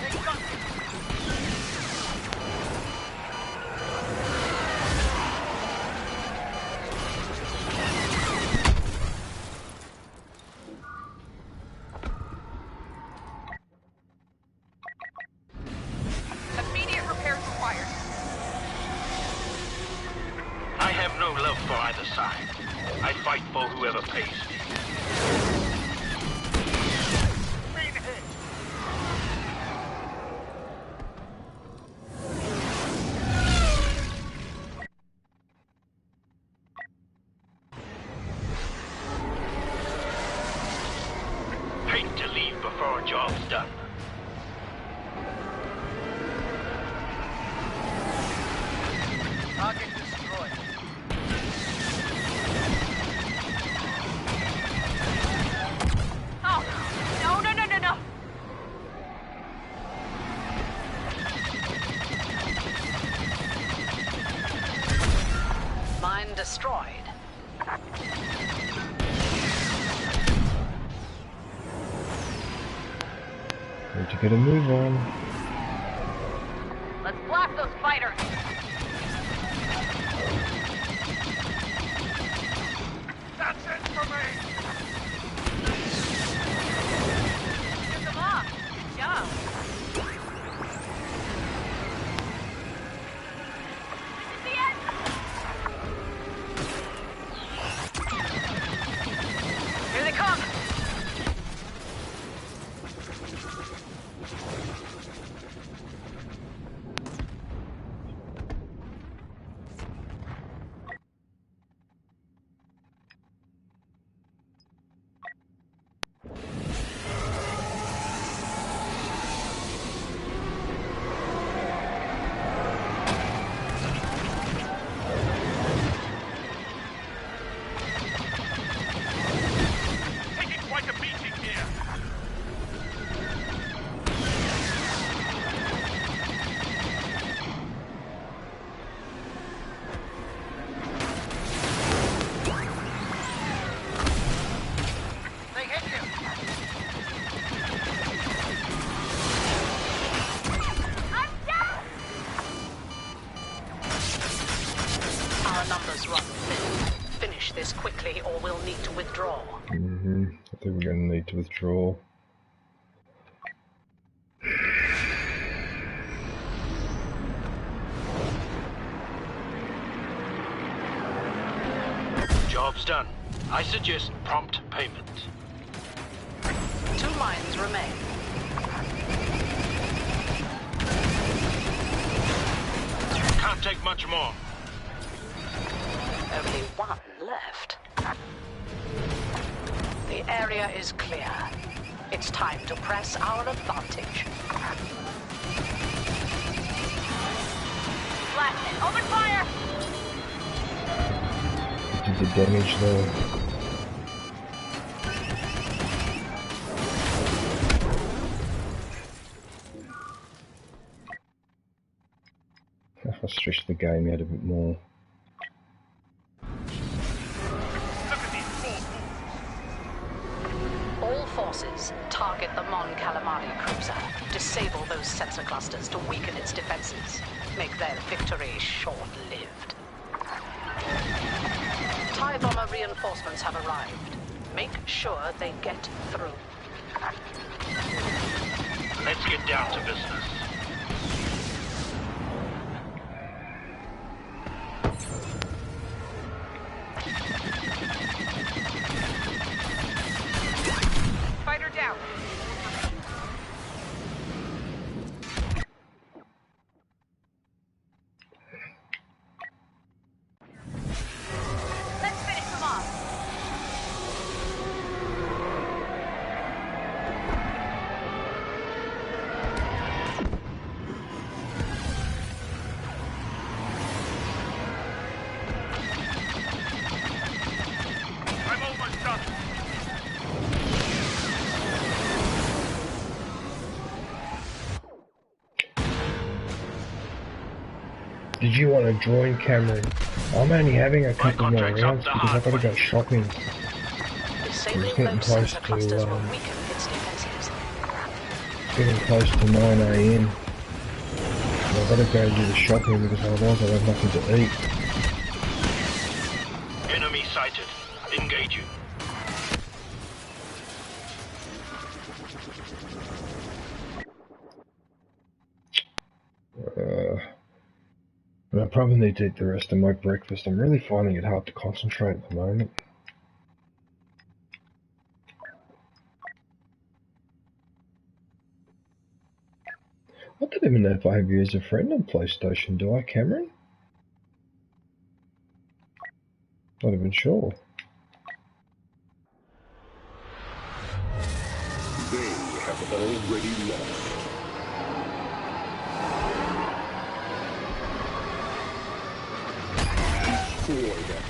They got you. Immediate repairs required. I have no love for either side. I fight for whoever pays me. Been hit. Hate to leave before a job's done. Target destroyed. Oh, no, no, no, no, no. Mine destroyed. Need to get a move on. Let's block those fighters. That's it for me. Get them off. Good job. This is the end. Here they come. Taking quite a beating here. They hit you. I'm down. Our numbers run thin. Finish this quickly or we'll need to withdraw. I think we're gonna need to withdraw. Job's done. I suggest prompt payment. 2 mines remain. Can't take much more. Only 1 left. The area is clear. It's time to press our advantage. Blast it. Open fire. Did the damage though. I'll stretch the game out a bit more. All forces, target the Mon Calamari cruiser. Disable those sensor clusters to weaken its defenses. Make their victory short-lived. TIE bomber reinforcements have arrived. Make sure they get through. Let's get down to business. Fighter down. Let's finish them off. I'm almost done. Did you want to join, Cameron? I'm only having a couple more contract's rounds up the because I've got to hard go way. shopping. Disabling getting those close sensor to, clusters will weaken its defenses. It's getting close to 9 AM. I've got to go do the shopping because otherwise I'll have nothing to eat. Enemy sighted. Engage you. And I probably need to eat the rest of my breakfast. I'm really finding it hard to concentrate at the moment. I don't even know if I have you as a friend on PlayStation, do I, Cameron? Not even sure. They have already lost. Destroy them.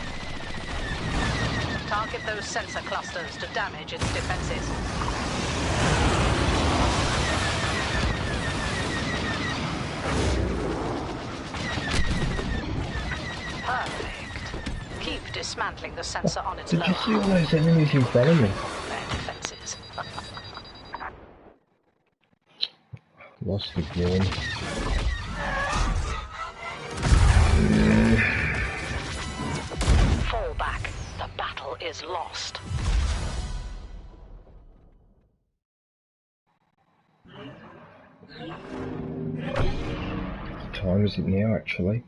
Target those sensor clusters to damage its defenses. Perfect. Keep dismantling the sensor on its Did lower you see all half. those enemies in front of me? Their defenses. Lost again. Fall back. The battle is lost. What time is it now, actually?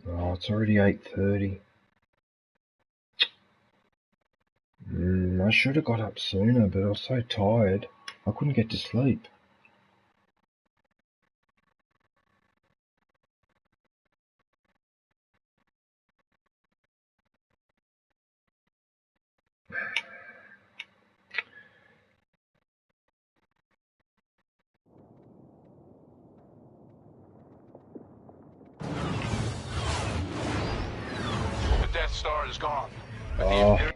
Oh, it's already 8:30. I should have got up sooner, but I was so tired, I couldn't get to sleep. The Death Star is gone. But the Oh. Imperial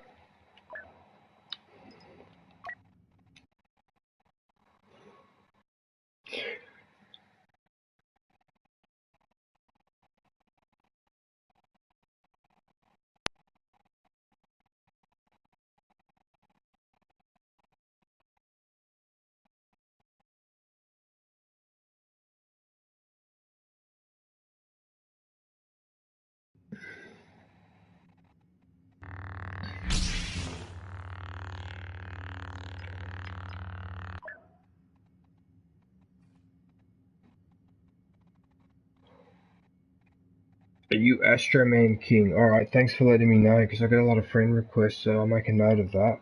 Are you Astroman King? Alright, thanks for letting me know, because I get a lot of friend requests, so I'll make a note of that.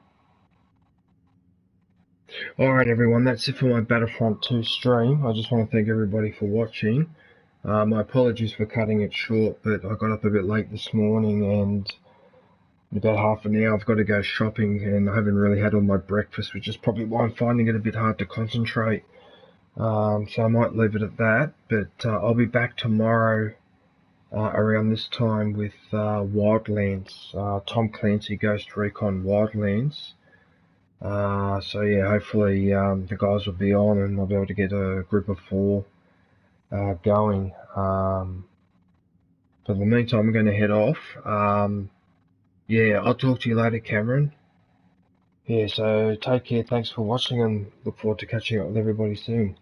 Alright everyone, that's it for my Battlefront 2 stream. I just want to thank everybody for watching. My apologies for cutting it short, but I got up a bit late this morning, and in about half an hour I've got to go shopping, and I haven't really had all my breakfast, which is probably why I'm finding it a bit hard to concentrate. So I might leave it at that, but I'll be back tomorrow around this time with Wildlands, Tom Clancy Ghost Recon Wildlands. So yeah, hopefully the guys will be on and I'll be able to get a group of 4 going. But in the meantime, I'm going to head off. Yeah, I'll talk to you later, Cameron. Yeah, so take care, thanks for watching, and look forward to catching up with everybody soon.